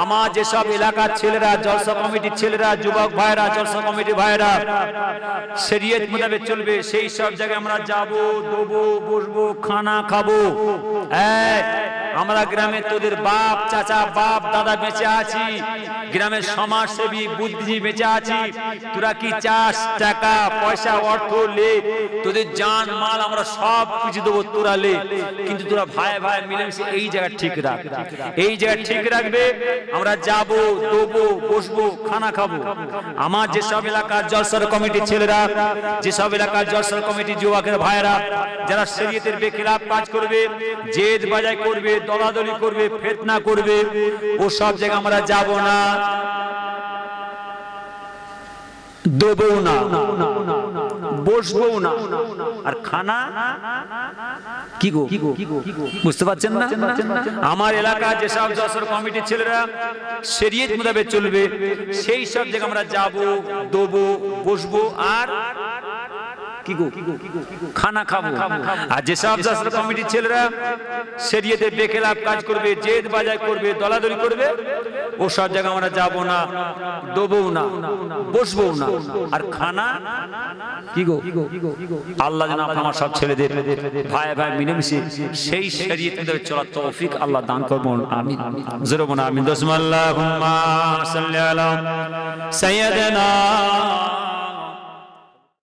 আমার যেসব এলাকার ছেলেরা, জলসা কমিটির ছেলেরা, যুবক ভাইরা, জলসা কমিটির ভাইরা শরীয়ত মোতাবেক চলবে, সেই সব জায়গায় আমরা যাব, দেবো, বসবো, খানা খাবো। আমরা গ্রামে তোদের বাপ চাচা, বাপ দাদা বেঁচে আছি, গ্রামের সমাজসেবী বুদ্ধিজীবী বেঁচে আছি, তোরা কি চাস? টাকা পয়সা অর্থ লে, তোদের জান মাল আমরা সব কিছু দেবো, তোরা লে, কিন্তু তোরা ভাই ভাই মিলেমিশে এই জায়গা ঠিক রাখ, এই জায়গা ঠিক রাখবে। আমরা যাব, দেবো, বসবো, খানা খাবো। আমার যেসব এলাকার জলসার কমিটির ছেলেরা, যেসব এলাকার জলসার কমিটির যুবকের ভাইরা, যারা শরীয়তের বেখিলাফ কাজ করবে, জেদ বাজাই করবে, দলাদলি করবে, ফিতনা করবে, ও সব জায়গায় আমরা যাব না, দেবো না, বসবো না, আর খানা কি গো, বুঝতে পারছেন না? আমার এলাকা যেসব জলসার কমিটির ছেলেরা শরীয়ত মোতাবেক চলবে, সেই সব জায়গায় আমরা যাব, দেবো, বসবো, আর কি গো খানা খাবো। আর যেসব জাসর কমিটির ছেলেরা শরীয়তে বেখেলাফ কাজ করবে, জেদ বাজার করবে, দলাদলি করবে, ও সব জায়গায় আমরা যাবো না, দেবো না, বসবো না। আর খানা কি গো আল্লাহ যেন আমার সব ছেলেদের ভাই ভাই মিলেমিশে সেই শরীয়তে চলার তৌফিক আল্লাহ দান করবেন। আমিন। জোরে বলুন আমিন। আল্লাহুম্মা সাল্লি আলা সাইয়্যিদিনা